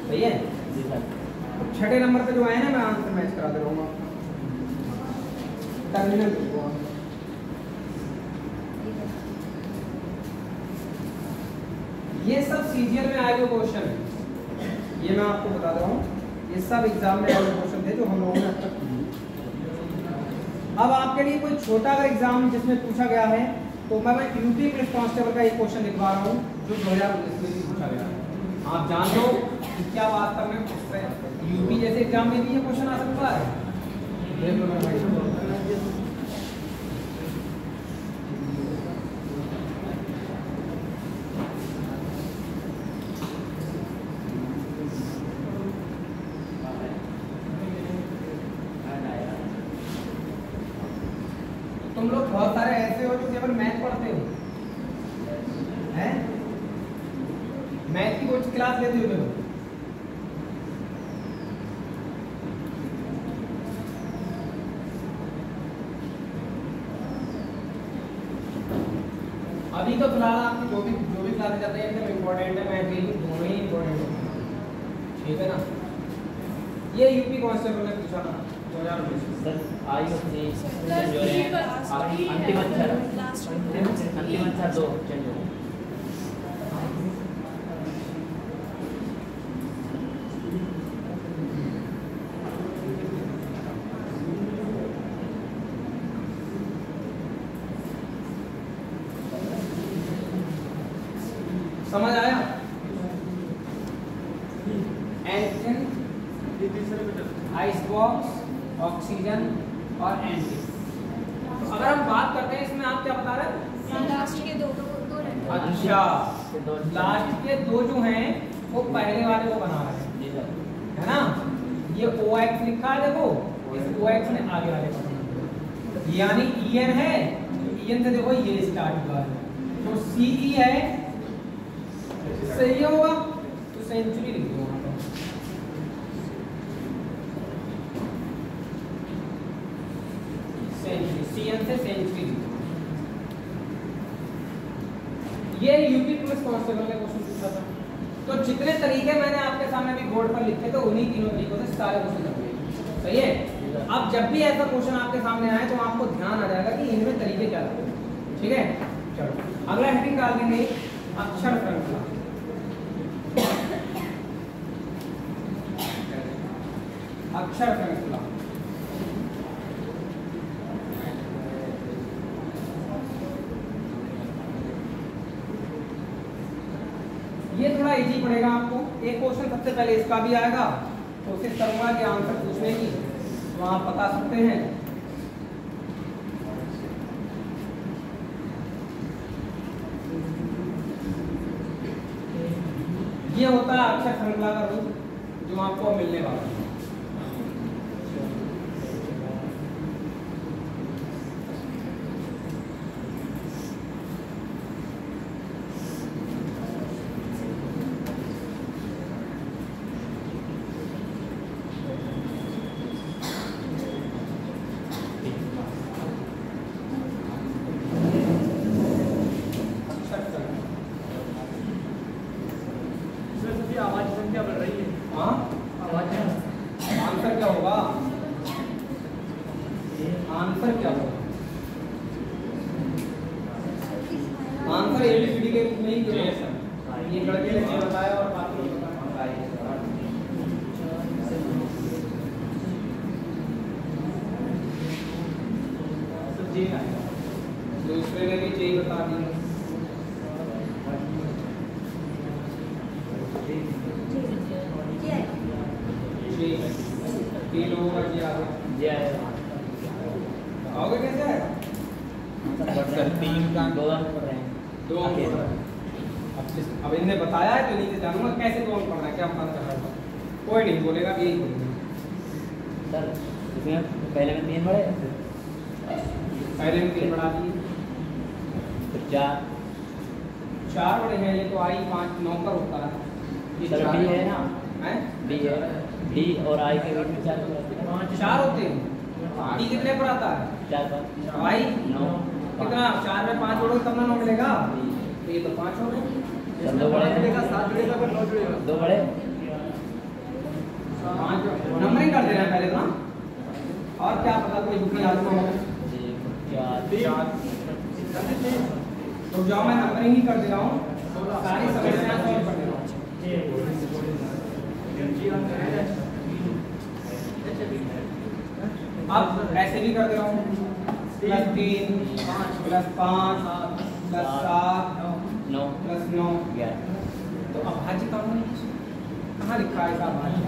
[SPEAKER 1] सही है। छठे नंबर पे जो एन है मैं आंसर मैच करा दे रहा हूँ। टर्मिनल ये सब सीजीएल में आए हुए क्वेश्चन है, ये मैं आपको बता दे रहा हूँ। ये सब एग्जाम में आए हुए क्वेश्चन थे। थे जो हम लोगों ने अब तक किए। अब आपके लिए कोई छोटा अगर एग्जाम जिसमें पूछा गया है तो मैं यूपी पुलिस कांस्टेबल का एक क्वेश्चन लिखवा रहा हूँ जो 2019 में भी पूछा गया है। आप जान लो कि क्या वास्तव में पूछ रहे हैं। यूपी जैसे एग्जाम में भी ये क्वेश्चन आ सकता है। देख लो मेरे भाई, तुम लोग बहुत सारे ऐसे हो जो केवल मैथ पढ़ते हो, हैं? मैथ की कोई क्लास लेते हो तुम? अभी तो फिलहाल आपकी जो भी क्लास जाते हैं एकदम इम्पोर्टेंट है, मैथ भी दोनों ही इम्पोर्टेंट है, ठीक है ना? ये यूपी कांस्टेबल ने पूछा था 2019
[SPEAKER 4] सर आई होती जो है अंतिम अक्षर दो चेंज हो
[SPEAKER 1] समझ आया? एंथन, आइस बॉक्स, ऑक्सीजन और एंटी। तो अगर हम बात करते हैं इसमें आप क्या बता रहे हैं?
[SPEAKER 3] लास्ट के दो रहते हैं।
[SPEAKER 1] अच्छा, लास्ट के दो जो हैं वो पहले वाले को बना रहे हैं,
[SPEAKER 4] जी सर
[SPEAKER 1] है ना? ये OX लिखा है, देखो इस OX ने आगे वाले को बना, यानी EN है तो EN से देखो ये स्टार्ट हुआ है, तो CE है, सही होगा तो सेंचुरी लिख दो वहां पर। सेंचुरी, CN से सेंचुरी लिख दो। ये यूपी पुलिस कांस्टेबल का क्वेश्चन पूछा था। तो जितने तरीके मैंने आपके सामने भी बोर्ड पर लिखे थे उन्हीं तीनों तरीकों से सारे क्वेश्चन कर, सही है? अब जब भी ऐसा क्वेश्चन आपके सामने आए तो आपको ध्यान आ जाएगा कि इनमें तरीके क्या लगते हैं, ठीक है? चलो अगला हेडिंग डाल देंगे अक्षर श्रृंखला। अक्षर श्रृंखला ये थोड़ा इजी पड़ेगा आपको। एक क्वेश्चन सबसे पहले इसका भी आएगा, कोशिश करूंगा कि आंसर पूछने की तो आप बता सकते हैं। ये होता है अक्षर श्रृंखला का रूप जो आपको मिलने वाला है।
[SPEAKER 2] आवाज संख्या बढ़ रही है।
[SPEAKER 1] हाँ, आंसर क्या होगा? आंसर क्या होगा? आंसर ABCD के रूप में ही क्यों है? ये लड़के ने नहीं बताया और बाकी नहीं बताया। दूसरे ने भी यही बता दिया। तीन होगा जी आगे आओगे कैसे आएगा?
[SPEAKER 4] सर तीन का दो अंक पढ़ रहे हैं
[SPEAKER 1] दो अंक पढ़ रहा है। अब इनने बताया है तो नीचे जानूंगा कैसे दो अंक पढ़ रहा है, क्या पता चल रहा है। कोई नहीं बोलेगा, यही बोलेगा।
[SPEAKER 4] सर इसमें पहले में तीन पढ़े,
[SPEAKER 1] पहले में तीन बढ़ा दिए,
[SPEAKER 4] फिर चार
[SPEAKER 1] बड़े हैं। ये तो आई 5 9 पर होता है। ये
[SPEAKER 4] सर डी है ना,
[SPEAKER 1] हैं?
[SPEAKER 4] डी है, डी और आई के बीच में चार
[SPEAKER 1] होते हैं। डी कितने पर आता है?
[SPEAKER 4] 4 पर
[SPEAKER 1] आई
[SPEAKER 4] 9
[SPEAKER 1] कितना? 4 में 5 जोड़ोगे तब ना 9 मिलेगा। तो ये तो 5 हो गए।
[SPEAKER 4] सर दो बड़े
[SPEAKER 1] मिलेगा, 7 जुड़ेगा फिर 9 जुड़ेगा।
[SPEAKER 4] दो बड़े
[SPEAKER 1] 5 नंबरिंग कर देना है पहले ना, और क्या पता कोई बुक याद हो। तो जाओ मैं नंबरिंग ही कर दे रहा हूँ, सारी समस्याएं सॉल्व कर दे रहा हूँ। ऐसे भी कर दे रहा हूँ, +3 +5 +7
[SPEAKER 4] 9
[SPEAKER 1] +9।
[SPEAKER 4] 11।
[SPEAKER 1] तो अभाज्य कहाँ लिखा है इसका अभाज्य?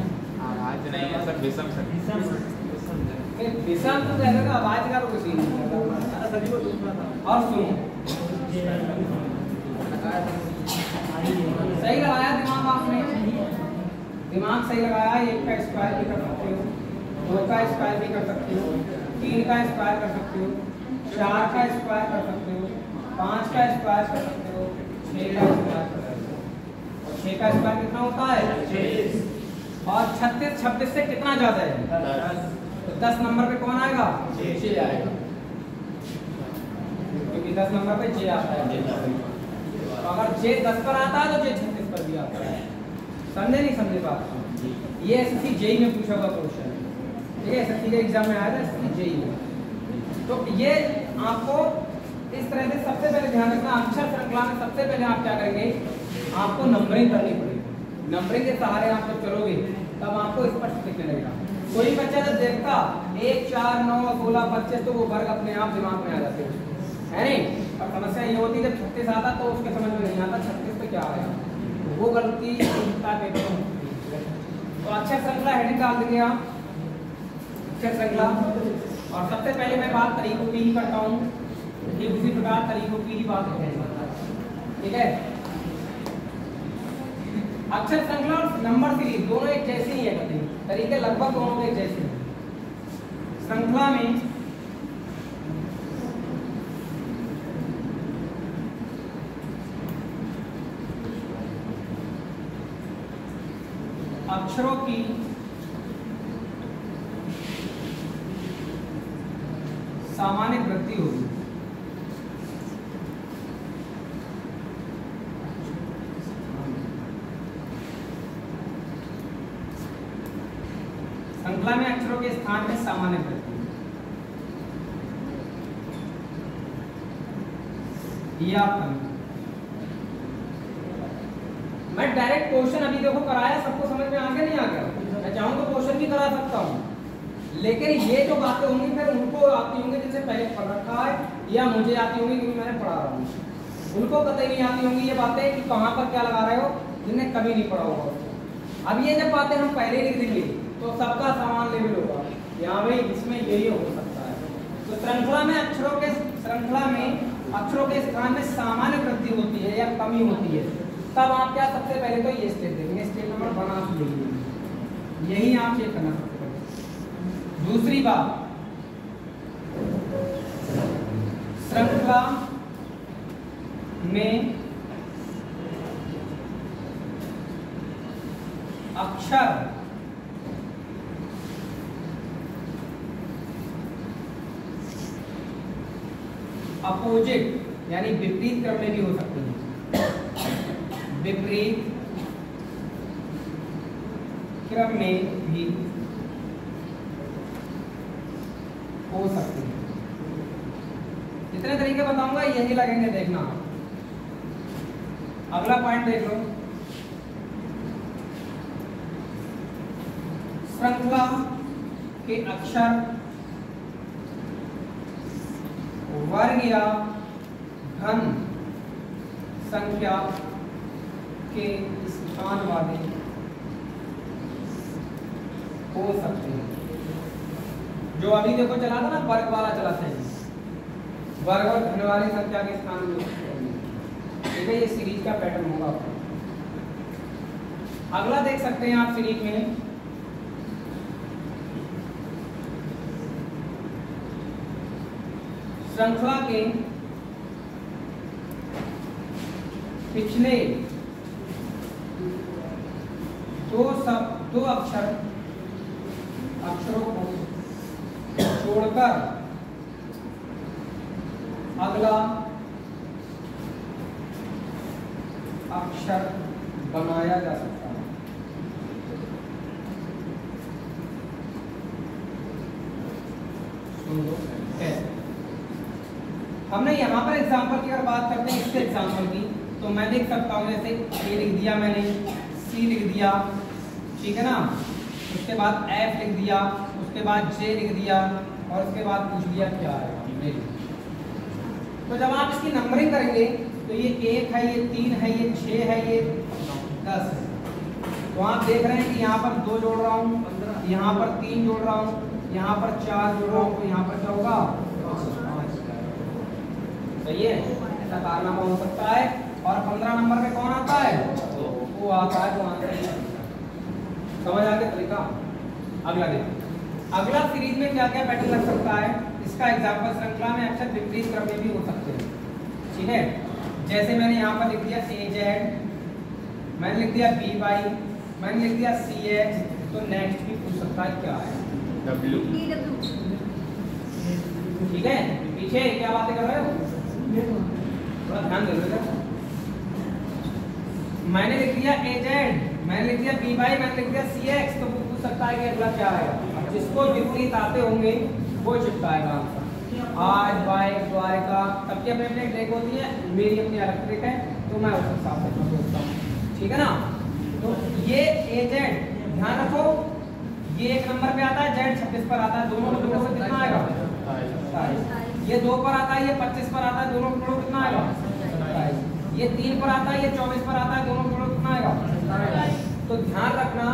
[SPEAKER 1] विषम तो कह देगा, अभाज्य का तो कुछ ही नहीं। और सुनो, सही लगाया दिमाग आपने, दिमाग सही लगाया। 1 का स्क्वायर भी कर सकते हो, 2 का स्क्वायर भी कर सकते हो, 3 का स्क्वायर कर सकते हो, 4 का स्क्वायर कर सकते हो, 5 का स्क्वायर कर सकते हो, 6 का स्क्वायर कर सकते हो। और 6 का स्क्वायर कितना होता है? 6। और 36 26 से कितना ज्यादा है? तो 10 नंबर पे कौन आएगा? 6 आएगा, क्योंकि 10 नंबर पे जे आता है। तो अगर जे 10 पर आता है तो जे 36 पर भी आता है। समझे नहीं समझे बात? ये एसएससी जेई में पूछा हुआ क्वेश्चन है, ठीक है, एसएससी के एग्जाम में आया था, एसएससी जेई में। तो ये आपको इस तरह से सबसे पहले ध्यान रखना, अक्षर श्रृंखला में सबसे पहले आप क्या करेंगे, आपको नंबरिंग करनी पड़ेगी। नंबरिंग के सहारे आप जब चलोगे तब आपको स्पष्ट दिखने लगेगा। कोई बच्चा जब देखता 1 4 9 16 25 तो वो वर्ग अपने आप दिमाग में आ जाते है नहीं। और समस्या ये होती है जब 36 आता तो उसके समझ में नहीं आता 36 पे क्या आया, वो गलती होता है पेपर में। तो अक्षर श्रृंखला हेडिंग डाल देंगे आप, अक्षर श्रृंखला। और सबसे पहले मैं बात तरीकों की ही करता हूँ, ठीक उसी प्रकार तरीकों की ही बात करेंगे, ठीक है। अक्षर श्रृंखला और नंबर सीरीज दोनों एक जैसे ही है, कहते हैं तरीके लगभग दोनों एक जैसे हैं। श्रृंखला में अक्षरों की सामान्य वृद्धि होगी। श्रृंखला में अक्षरों के स्थान में सामान्य वृद्धि या कमी। मैं डायरेक्ट क्वेश्चन अभी देखो कराया, सबको समझ में आ गया नहीं आ गया? मैं चाहूँ तो क्वेश्चन भी करा सकता हूँ, लेकिन ये जो बातें होंगी फिर उनको आती होंगी जिनसे पहले पढ़ रखा है, या मुझे आती होंगी क्योंकि मैंने पढ़ा रहा हूँ। उनको कतई नहीं आती होंगी ये बातें कि कहाँ पर क्या लगा रहे हो, जिन्हें कभी नहीं पढ़ा होगा। अब ये जब बातें हम पहले लिख देंगे तो सबका समान लेवल होगा, यहाँ भाई इसमें यही हो सकता है। तो श्रृंखला में अक्षरों के स्थान में सामान्य वृद्धि होती है या कमी होती है, तब आप क्या सबसे पहले तो ये स्टेप देखेंगे, स्टेप नंबर बना लीजिए, यही आप चेक करना सबसे पहले। दूसरी बात, श्रृंखला में अक्षर अपोजिट यानी विपरीत क्रम में भी हो सकती है, विपरीत क्रम में भी हो सकती है। जितने तरीके बताऊंगा यही लगेंगे, देखना। अगला पॉइंट देख लो, श्रृंखला के अक्षर वर्ग या घन संख्या के स्थान वाले हो सकते हैं। जो अभी देखो चला था ना, वर्ग वाला चला था, वर्ग और घन वाली संख्या के स्थान में, ठीक है, ये सीरीज का पैटर्न होगा। अगला देख सकते हैं आप सीरीज में, श्रृंखला के पिछले दो अक्षरों को छोड़कर अगला अक्षर बनाया जा सकता है। सुन लो कैसे। हमने यहाँ पर एग्जाम्पल की अगर बात करते हैं, इसके एग्जाम्पल की, तो मैं लिख सकता हूँ जैसे ए लिख दिया मैंने, सी लिख दिया, ठीक है ना, उसके बाद एफ लिख दिया, उसके बाद जे लिख दिया, और उसके बाद पूछ लिया क्या है। तो जब आप इसकी नंबरिंग करेंगे तो ये 1 है, ये 3 है, ये 6 है, ये 10 है। तो आप देख रहे हैं कि यहाँ पर 2 जोड़ रहा हूँ, यहाँ पर 3 जोड़ रहा हूँ, यहाँ पर 4 जोड़ रहा हूँ, तो यहाँ पर क्या होगा 5। सही है, ऐसा कारनामा हो सकता है। और 15 नंबर पे कौन आता है? वो आता है जो आंसर नहीं आता। समझ आ गया तरीका? अगला देखो, अगला सीरीज में क्या क्या पैटर्न लग सकता है। इसका एग्जाम्पल श्रृंखला में अक्षर विपरीत क्रम में भी हो सकते हैं। ठीक है, जैसे मैंने यहाँ पर लिख दिया AZ, मैंने लिख दिया BY, मैंने लिख दिया CX, तो नेक्स्ट भी पूछ सकता है क्या है W। ठीक है, पीछे क्या बातें कर रहे हो, थोड़ा ध्यान दे लो। मैंने लिख दिया AZ, मैंने लिख दिया BY, मैंने लिख दिया CX, तो वो पूछ सकता है कि अगला क्या आएगा। जिसको विपरीत आते होंगे वो चिपकाएगा आंसर। आज बाइक द्वारका सबकी अपनी अपनी ट्रिक होती है, मेरी अपनी अलग ट्रिक है, तो मैं उस हिसाब से सोचता हूँ। ठीक है ना। तो ये AZ ध्यान रखो, ये 1 नंबर पे आता है, Z 26 पर आता है, दोनों को जोड़ो से कितना आएगा 27। ये 2 पर आता है, ये 25 पर आता है, दोनों को जोड़ो कितना आएगा 27। ये 3 पर आता है, ये 24 पर आता है, दोनों को जोड़ो कितना आएगा 27। तो ध्यान रखना,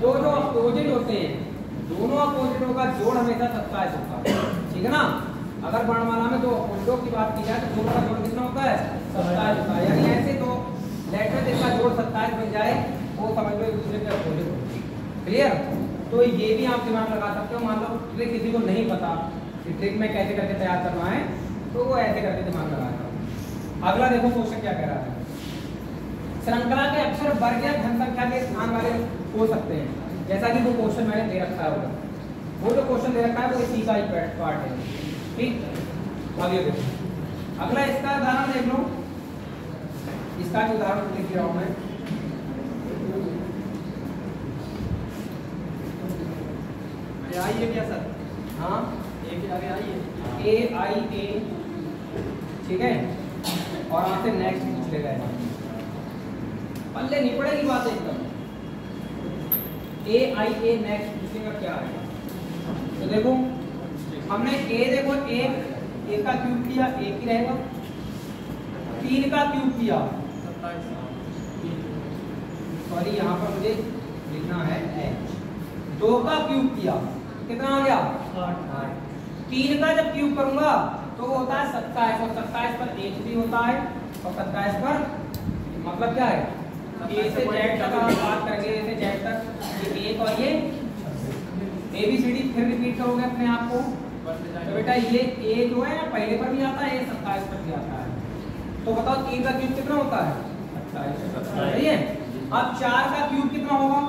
[SPEAKER 1] जो अपोजिट होते हैं दोनों अपोजिटों का जोड़ हमेशा 27 होता है। ठीक है ना। अगर वर्णमाला में 2 अपोजिटों की बात की जाए तो दोनों का जोड़ कितना होता है 27 होता है। यानी ऐसे तो लेटर जिसका जोड़ 27 बन जाए वो समझ लो एक दूसरे के अपोजिट होते हैं। क्लियर। तो ये भी आप दिमाग लगा सकते हो। मान लो ट्रिक किसी को नहीं पता कि ट्रिक में कैसे करके तैयार करना है, तो वो ऐसे करके दिमाग लगाएगा। अगला देखो क्वेश्चन क्या कह रहा है। श्रृंखला के अक्षर वर्ग या घन संख्या के स्थान वाले हो सकते हैं। जैसा कि वो क्वेश्चन मैंने दे रखा है, वो जो क्वेश्चन दे रखा है वो इसी का ही पार्ट है। ठीक, आगे देखो। अगला इसका उदाहरण देख लो। इसका जो उदाहरण लिख रहा हूं मैं, आइए क्या सर? हाँ, ए के आगे आइए, AIA। ठीक है, और आपसे नेक्स्ट पूछ लेगा, पल्ले नहीं पड़ेगी बात एकदम। AIA नेक्स्ट पूछेगा क्या है। तो देखो हमने देखो एक का क्यूब किया, एक ही रहेगा। 3 का क्यूब किया, सॉरी यहाँ पर मुझे लिखना है H। 2 का क्यूब किया, कितना आ गया 8। 3 का जब क्यूब करूंगा तो वो होता है 27, और 27 पर H भी होता है, और 27 पर मतलब क्या है A से Z तक हम बात करेंगे, A से Z तक ये 1 और ये ABCD फिर रिपीट करोगे अपने आप को। तो बेटा ये A जो है पहले पर भी आता है, 27 पर भी आता है। तो बताओ 3 का क्यूब कितना होता है 27। सही है। अब 4 का क्यूब कितना होगा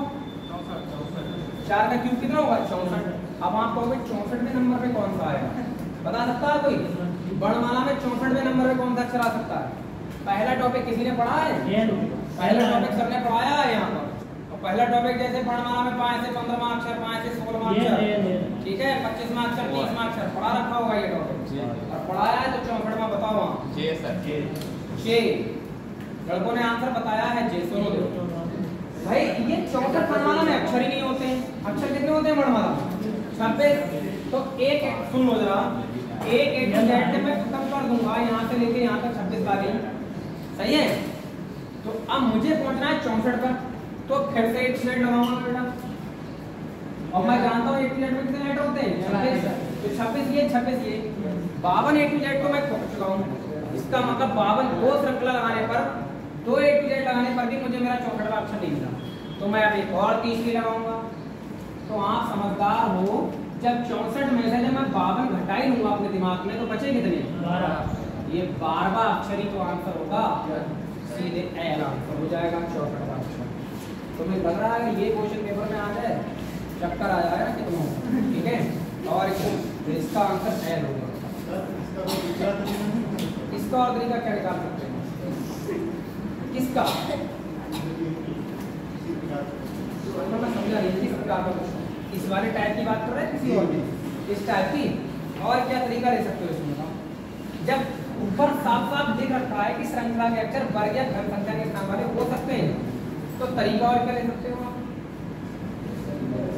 [SPEAKER 1] 4 का क्यूब कितना होगा 64। अब आप कहोगे 64वें नंबर पे कौन सा आएगा, बता सकता है कोई? वर्णमाला में 64वें नंबर पे कौन सा अक्षर आ सकता है? पहला टॉपिक किसी ने पढ़ा है? पहला टॉपिक सर ने पढ़ाया है यहाँ पर। और पहला टॉपिक जैसे वर्णमाला में 5 से 15वां अक्षर, 5 से 16वां अक्षर, ठीक है, 25वां अक्षर, 30वां अक्षर पढ़ा रखा होगा ये टॉपिक, और पढ़ाया है तो 64वां बताओ वहाँ। जे सर, जे लड़कों ने आंसर बताया है जे। सुनो देखो भाई, ये 64 वर्णमाला में अक्षर ही नहीं होते हैं। अक्षर कितने होते हैं वर्णमाला में 26। तो एक सुन लो जरा, एक A to Z से मैं खत्म कर दूंगा, यहाँ से लेके यहाँ तक 26 आ गई। सही है। तो अब मुझे पहुंचना है 64 पर, तो फिर से 8 Z लगाऊंगा बेटा। और मैं जानता हूँ 8 Z में कितने लेटर होते हैं 26। तो 26 ये 26 ये 52 A to Z को मैं पहुंच चुका हूँ। इसका मतलब 52 दो श्रृंखला लगाने पर, 2 A to Z लगाने पर भी मुझे मेरा 64वां अक्षर नहीं मिला। तो मैं अब एक और तीसरी लगाऊंगा। तो आप समझदार हो, जब 64 में से जब मैं 52 घटा ही लूंगा अपने दिमाग में, तो बचे कितने 12। ये 12वां अक्षर ही तो आंसर होगा, सीधे L आंसर हो जाएगा 64वां अक्षर। तो मुझे लग रहा है कि ये क्वेश्चन पेपर में आ जाए चक्कर आ जाएगा कितना, ठीक है। और इसका आंसर L होगा। इसका और तरीका क्या निकाल सकते हैं? किसका मैं समझा नहीं, किस प्रकार का क्वेश्चन? इस वाले टाइप की बात कर रहे हैं किसी और की? इस टाइप की। और क्या तरीका ले सकते हो इसमें? जब ऊपर साफ साफ दिख रखा है कि श्रृंखला के अक्षर वर्ग या घन संख्या के स्थान वाले हो सकते हैं, तो तरीका और क्या ले सकते हो आप?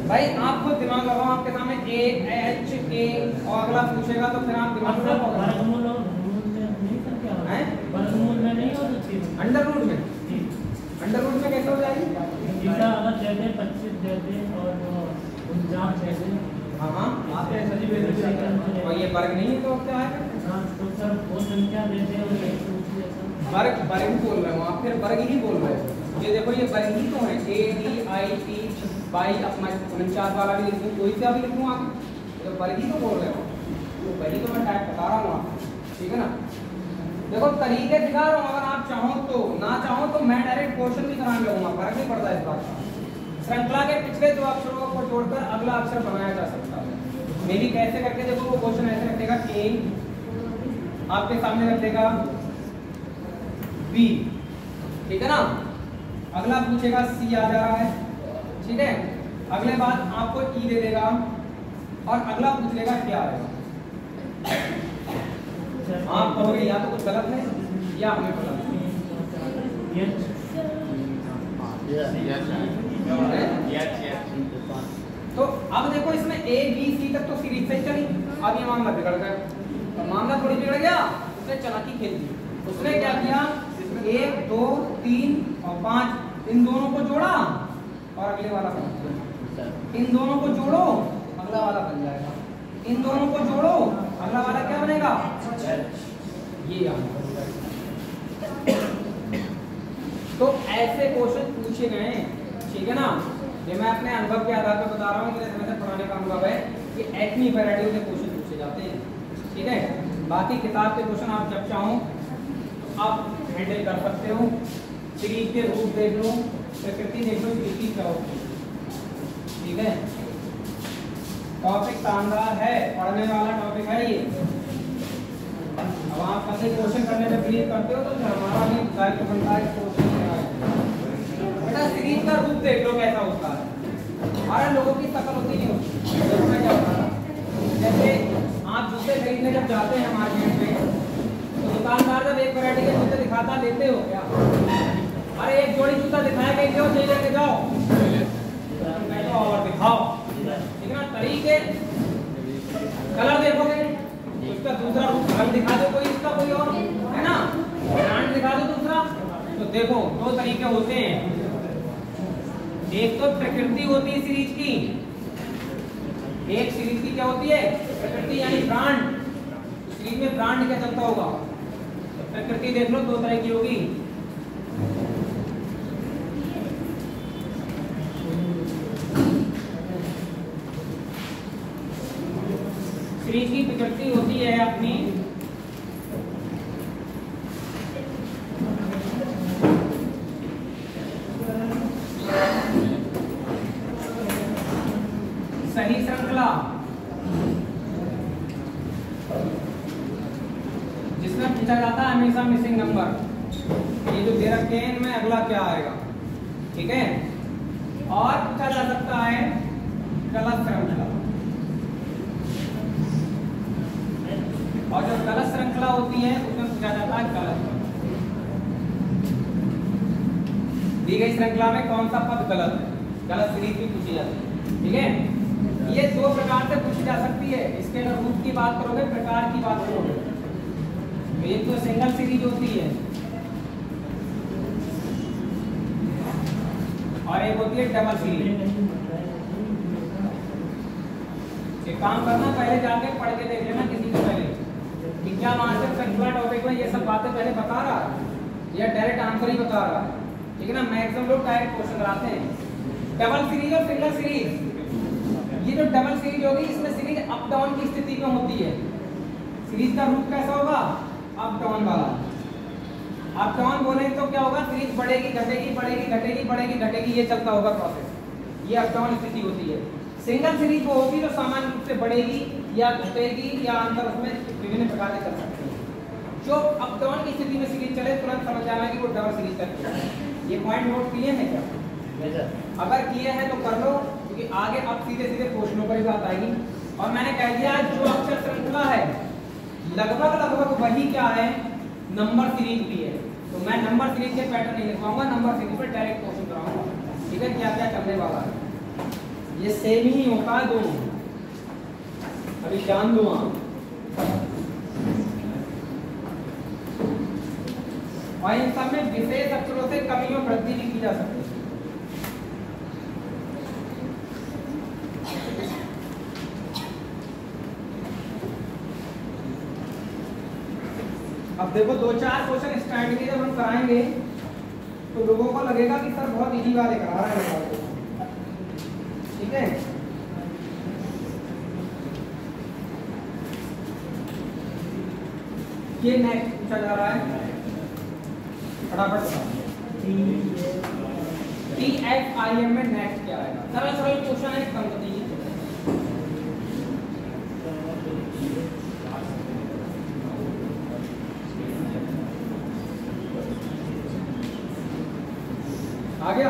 [SPEAKER 1] भाई आप खुद दिमाग लगाओ, आपके सामने ए एच ए और अगला पूछेगा तो फिर आप दिमाग लगाओ।
[SPEAKER 2] वर्गमूल और वर्गमूल में नहीं सर क्या होगा?
[SPEAKER 1] हैं?
[SPEAKER 2] वर्गमूल में नहीं हो सकती
[SPEAKER 1] अंडर रूट में,
[SPEAKER 2] जी।
[SPEAKER 1] अंडर रूट में कैसे हो जाएगी?
[SPEAKER 2] जैसा अगर दे दे 25 दे दे और 49 दे दे।
[SPEAKER 1] हाँ हाँ आते हैं सजीव और ये वर्ग नहीं है तो क्या है?
[SPEAKER 2] हाँ तो सर वो संख्या दे दे और एक पूछ ले सर।
[SPEAKER 1] वर्ग वर्ग बोल रहे हो आप, फिर वर्ग ही बोल रहे हो। ये देखो ये वर्ग ही तो है, A D I T by अपना 49 वाला भी लिखूँ, कोई सा भी लिखूँ आप, तो वर्ग ही तो बोल रहे हो। तो वही तो मैं टाइप बता रहा हूँ आपको, ठीक है ना। देखो तरीके दिखा रहा हूँ, अगर आप चाहो तो, ना चाहो तो मैं डायरेक्ट क्वेश्चन भी कराने लगूंगा, फर्क नहीं पड़ता इस बात का। श्रृंखला के पिछले दो अक्षरों को जोड़कर अगला अक्षर बनाया जा सकता है। मे भी कैसे करके देखो, वो क्वेश्चन ऐसे रखेगा कि आपके सामने रख देगा बी, ठीक है ना। अगला पूछेगा सी आ जा रहा है, ठीक है। अगले बाद आपको ई दे देगा और अगला पूछ लेगा क्या आएगा। आप कहोगे या तो कुछ गलत है या हमें पता नहीं। तो अब देखो इसमें ए बी सी तक तो सीरीज से चली, अब ये मामला बिगड़ गया। तो मामला थोड़ी बिगड़ गया, उसने चालाकी खेल दी। उसने क्या किया, 1 2 3 और 5 इन दोनों को जोड़ा और अगले वाला बन जाएगा। इन दोनों को जोड़ो अगला वाला बन जाएगा, इन दोनों को जोड़ो अगला वाला क्या बनेगा, ये तो ऐसे क्वेश्चन पूछे गए, ठीक है ना। ये मैं अपने अनुभव के आधार पर बता रहा हूँ, मेरे समय से पढ़ाने का अनुभव है कि इतनी वैरायटी के क्वेश्चन पूछे जाते हैं, ठीक है। बाकी किताब के क्वेश्चन आप जब चाहो आप हैंडल कर सकते हो। सीरीज के रूप देख लो, प्रकृति देख लो, सीरीज क्या होती है, ठीक है। टॉपिक शानदार है, पढ़ने वाला टॉपिक है ये। अब आप कभी क्वेश्चन करने में बिलीव करते हो तो हमारा भी दायित्व बनता है क्वेश्चन बेटा। सीरीज का रूप देख लो कैसा होता है, हमारे लोगों की शकल होती नहीं होती। मैं क्या बता रहा, जैसे आप जूते खरीदने जब जाते हैं मार्केट में तो दुकानदार जब एक वैरायटी के जूते दिखाता, लेते हो क्या? अरे एक जोड़ी जूता दिखाया कि क्यों चाहिए, लेके जाओ, मैं तो और दिखाओ, ठीक है ना। तरीके कलर देखोगे उसका दूसरा रूप, रंग दिखा दो कोई इसका कोई और, है ना, ब्रांड दिखा दो दूसरा। तो देखो दो तरीके होते हैं, एक तो प्रकृति होती है सीरीज की, एक सीरीज की क्या होती है, प्रकृति यानी ब्रांड। सीरीज में ब्रांड क्या चलता होगा, तो प्रकृति देख लो दो तरह की होगी। सीरीज की प्रकृति होती है अपनी सही श्रृंखला, जिसमें पूछा जाता है हमेशा मिसिंग नंबर, ये जो दे रखे हैं इनमें अगला क्या आएगा, ठीक है। और पूछा जा सकता है गलत श्रृंखला, और जो गलत श्रृंखला होती है उसमें पूछा जाता है गलत। दी गई श्रृंखला में कौन सा पद गलत है, गलत सीरीज भी पूछी जाती है, ठीक है। ये दो प्रकार से पूछी जा सकती है, इसके अगर रूप की बात करोगे, प्रकार की बात करोगे, तो एक तो सिंगल सीरीज होती है और एक होती है डबल सीरीज। एक काम करना, पहले जाके पढ़ के देख लेना किसी को पहले कि क्या मास्टर श्रृंखला टॉपिक में ये सब बातें पहले बता रहा है या डायरेक्ट आंसर ही बता रहा है, ठीक है ना। मैक्सिमम लोग डायरेक्ट क्वेश्चन कराते हैं। डबल सीरीज और सिंगल सीरीज, ये जो डबल सीरीज होगी इसमें सीरीज अप डाउन की स्थिति में होती है। सीरीज का रूप कैसा होगा, अप डाउन वाला। अप डाउन बोले तो क्या होगा, सीरीज बढ़ेगी घटेगी, बढ़ेगी घटेगी, बढ़ेगी घटेगी, ये चलता होगा प्रोसेस, ये अप डाउन स्थिति होती है। सिंगल सीरीज वो होगी जो सामान्य रूप से बढ़ेगी या घटेगी या अंतर उसमें विभिन्न प्रकार से कर सकते हैं। जो अप डाउन की स्थिति में सीरीज चले तुरंत समझ जाना कि वो डबल सीरीज करती है। ये पॉइंट नोट किए हैं क्या? अगर किए हैं तो कर लो, क्योंकि आगे अब सीधे सीधे क्वेश्चनों पर ही बात आएगी। और मैंने कह दिया जो अक्षर श्रृंखला है लगभग वही क्या है, नंबर सीरीज भी है। तो मैं नंबर सीरीज के पैटर्न नहीं लिखवाऊंगा, नंबर सीरीज पर डायरेक्ट क्वेश्चन कराऊंगा, ठीक है, क्या क्या करने वाला है। ये सेम ही होता है दोनों, अभी जान दो आप। और इन सब में विशेष अक्षरों से कमी और वृद्धि भी की जा सकती है। अब देखो 2-4 क्वेश्चन स्टार्टिंग जब हम कराएंगे तो लोगों को लगेगा कि सर बहुत इजी वाले करा रहे हैं, ठीक है। ये नेक्स्ट पूछा जा रहा है, फटाफट TFIM में नेक्स्ट क्या आएगा? सरल सरल क्वेश्चन है, कम बताइए। आ गया?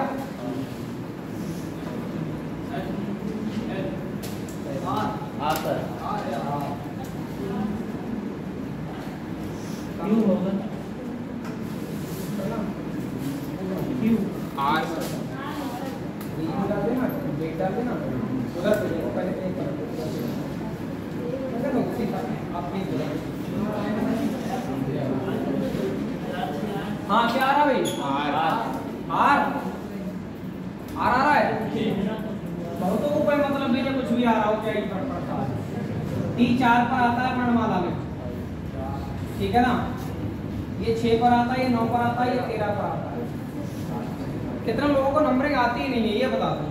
[SPEAKER 4] हाँ सर।
[SPEAKER 2] क्यों होगा? क्यों?
[SPEAKER 1] आर डाल देना, डेट डाल देना, उधर से देखो पहले एक कर दो, उसी का आप प्लीज बोलो। हाँ क्या आ रहा भाई? आर आ रहा है। बहुतों को कोई मतलब नहीं है, कुछ भी आ रहा हो क्या ही फर्क पड़ता है। T4 पर आता है वर्णमाला में, ठीक है ना। ये 6 पर आता है, ये 9 पर आता है, ये 13 पर आता है। कितने लोगों को नंबरिंग आती ही नहीं है ये बता दो।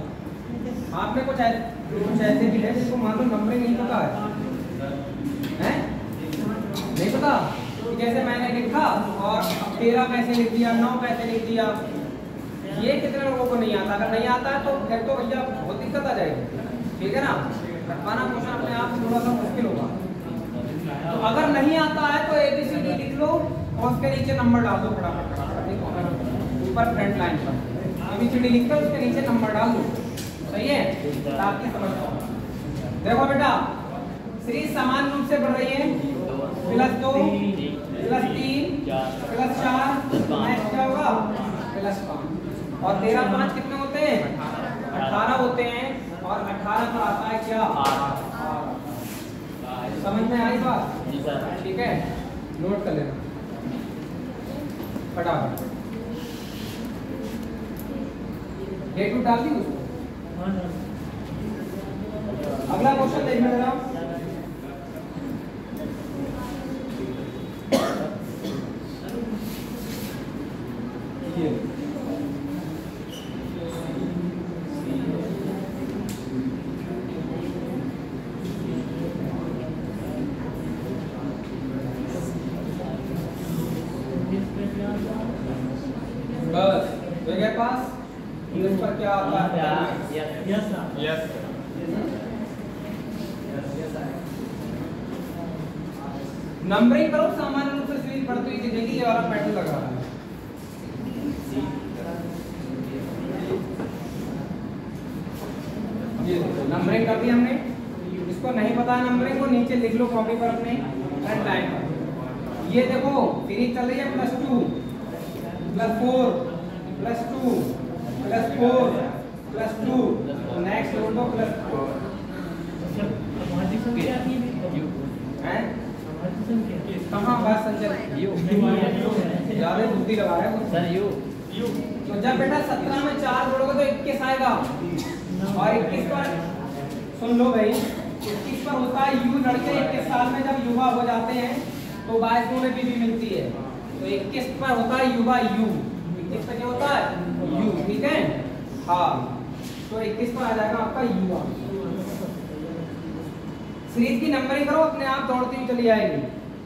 [SPEAKER 1] आप में कुछ ऐसे भी है जिसको मान लो नंबरिंग नहीं पता है? नहीं पता? जैसे मैंने लिखा और 13 पैसे लिख दिया, 9 पैसे लिख दिया, ये कितने लोगों को नहीं आता? अगर नहीं आता है तो फिर तो भैया बहुत दिक्कत आ जाएगी, ठीक है ना। रखवाना क्वेश्चन अपने आप से थोड़ा सा मुश्किल होगा। तो अगर नहीं आता है तो ABCD लिख लो और उसके नीचे नंबर डाल दो फटाफट, ऊपर फ्रंट लाइन पर ABCD लिख कर उसके नीचे नंबर डाल दो, सही है? आपकी समझ पाओ। देखो बेटा, सीरीज समान रूप से बढ़ रही है, +2 +3 +4, नेक्स्ट क्या होगा? +5 और 13 5 कितने होते हैं? 18 होते हैं। और 18 पर आता है क्या? समझ में आई बात?
[SPEAKER 4] जी सर।
[SPEAKER 1] ठीक है, नोट कर लेना फटाफट। डेट टू डाल दी उसको।
[SPEAKER 2] हाँ सर।
[SPEAKER 1] अगला क्वेश्चन देखना जरा। बस हो गया पास। इंग्लिश पर क्या आता है?
[SPEAKER 2] Yes sir.
[SPEAKER 5] यस
[SPEAKER 1] नंबरिंग करो सामान्य रूप से सीरीज पढ़ती हुई दिखेगी, ये वाला पैटर्न लग रहा है। ये नंबरिंग कर दी हमने। इसको नहीं पता है नंबरिंग को नीचे लिख लो कॉपी पर अपने फ्रंट लाइन पर। ये देखो सीरीज चल रही है +2 +4 +2 +4 +2, नेक्स्ट जोड़ दो +4 हैं। कहाँ बात संचय ज्यादा बुद्धि लगा रहा है
[SPEAKER 4] सर यू
[SPEAKER 1] तो जब बेटा 17 में 4 जोड़ोगे तो 21 आएगा। और 21 पर सुन लो भाई, 21 पर होता है यू। लड़के 21 साल में जब युवा हो जाते हैं तो 22 में भी मिलती है। तो 21 पर होता है युवा यू। 21 पर क्या होता है? यू, ठीक है। हाँ, तो 21 पर आ जाएगा आपका युवा। सीरीज की नंबरिंग करो, अपने आप दौड़ती हुई चली आएगी।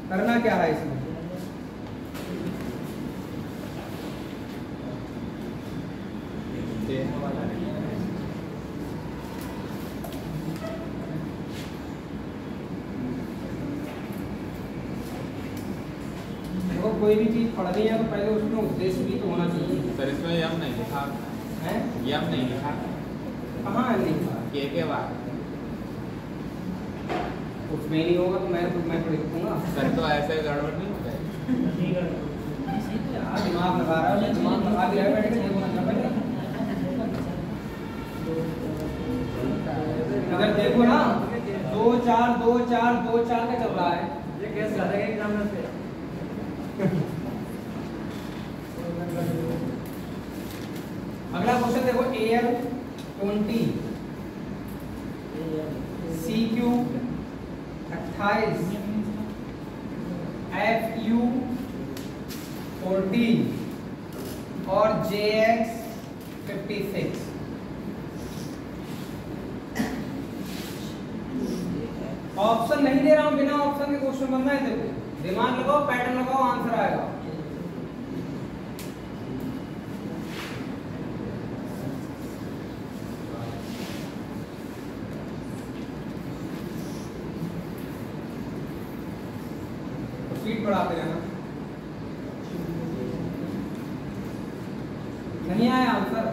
[SPEAKER 1] करना क्या है इसमें? देखो कोई भी चीज पढ़नी है तो पहले उसमें उद्देश्य भी तो होना चाहिए।
[SPEAKER 5] सर इसमें यम नहीं लिखा
[SPEAKER 1] है?
[SPEAKER 5] यम नहीं लिखा
[SPEAKER 1] कहाँ है लिखा?
[SPEAKER 5] के बाद
[SPEAKER 1] उसमें नहीं होगा तो मैं थोड़ी लिखूंगा।
[SPEAKER 5] सर तो ऐसे गड़बड़ नहीं हो जाएगी।
[SPEAKER 1] यार दिमाग लगा रहा है, दिमाग लगा दिया है, बैठ के देखो ना पहले। इधर देखो ना 2 4 2 4 2 4 का चल रहा है।
[SPEAKER 2] ये कैसे आता है एग्जामिनर पे?
[SPEAKER 1] अगला क्वेश्चन देखो AL 20 CQ 28 FU 14 और JX 56। ऑप्शन नहीं दे रहा हूं, बिना ऑप्शन के क्वेश्चन बनना है। देखो दिमाग लगाओ, पैटर्न लगाओ, आंसर आएगा। स्पीड बढ़ाते रहना। नहीं आया आंसर?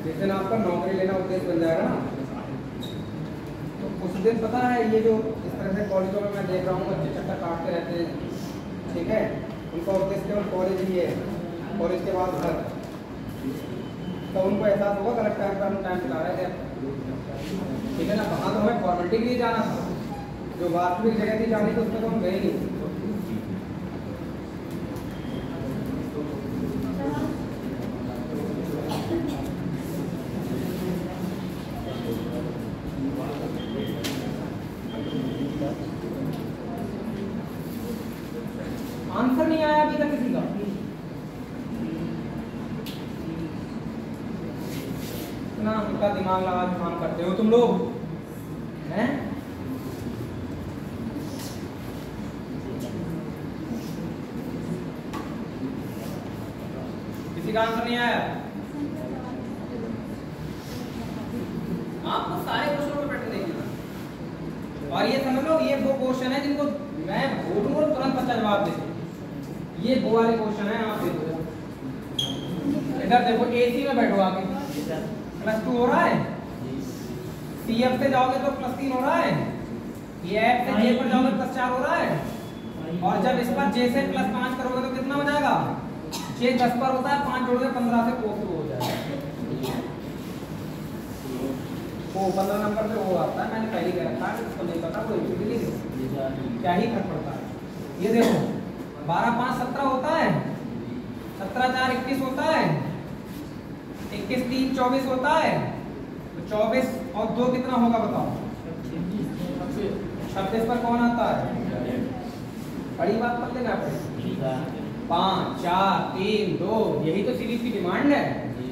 [SPEAKER 1] जिस दिन आपका नौकरी लेना उद्देश्य बन जाएगा ना, तो उस दिन पता है ये जो इस तरह से कॉलेजों में मैं देख रहा हूँ बच्चे चक्कर काटते रहते हैं, ठीक है, उनका उद्देश्य केवल कॉलेज ही है, कॉलेज के बाद घर, तो उनको एहसास होगा गलत टाइम पर हम टाइम बिता रहे थे, ठीक है ना। वहाँ तो हमें फॉर्मेलिटी के लिए जाना था, जो वास्तविक जगह थी जाने तो उसमें तो हम गए नहीं। आंसर नहीं आया अभी तक किसी का? इतना उनका दिमाग लगा के काम करते हो तुम लोग हैं? किसी का आंसर नहीं आया? आपको सारे क्वेश्चन को पैटर्न देखना और ये समझ लो ये वो क्वेश्चन है जिनको मैं बोलूंगा और तुरंत बच्चा जवाब दे। ये वो वाले क्वेश्चन है। आप देखो इधर देखो, AC में बैठो आके +2 हो रहा है, CF से जाओगे तो +3 हो रहा है, ये F से J पर जाओगे +4 हो रहा है, और जब इस पर J से +5 करोगे तो कितना हो जाएगा? J 10 पर होता है, 5 जोड़ोगे 15 से कोस हो जाएगा। वो 15 नंबर पे वो आता है, मैंने पहले कह रखा है, इसको नहीं पता कोई क्या ही फर्क पड़ता है। ये देखो 12 5 17 होता है, 17 4 21 होता है, 21 3 24 होता है, तो 24 और 2 कितना होगा बताओ? 26 पर कौन आता है? बड़ी बात कर लेना पड़ेगा। 5 4 3 2, यही तो सीरीज की डिमांड है।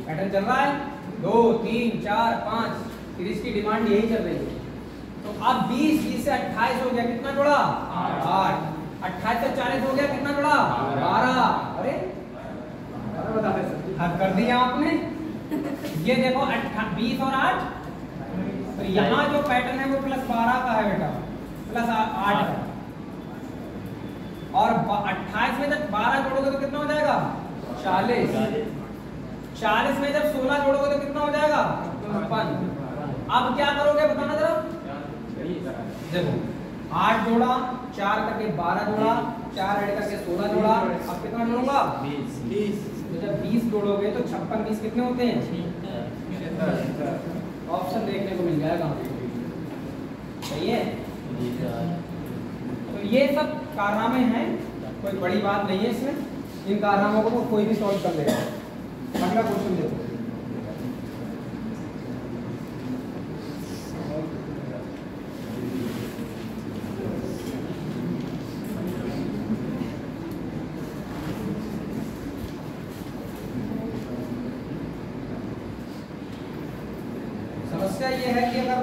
[SPEAKER 1] पैटर्न चल रहा है 2 3 4 5, सीरीज की डिमांड यही चल रही है। तो अब 20 से 28 हो गया, कितना जुड़ा? 8। 28 से 40 हो गया, कितना जुड़ा? 12। अरे हद कर दिया आपने। ये देखो 20 और 8, तो यहाँ जो पैटर्न है वो +12 का है बेटा, +8 का। और 28 में जब 12 जोड़ोगे तो कितना हो जाएगा? 40। 40 में जब 16 जोड़ोगे तो कितना हो जाएगा? 55। अब क्या करोगे बताना जरा। देखो 8 जोड़ा, 4 करके 12 जोड़ा, 4 ऐड करके 16 जोड़ा, अब कितना जोड़ूंगा? 20। तो जब 20 जोड़ोगे तो 56 20 कितने होते हैं? ऑप्शन देखने को मिल जाएगा। सही है। तो ये सब कारनामे हैं, कोई बड़ी बात नहीं है इसमें। इन कारनामों को कोई भी सॉल्व कर लेगा। अगला क्वेश्चन देखो। समस्या ये है कि अगर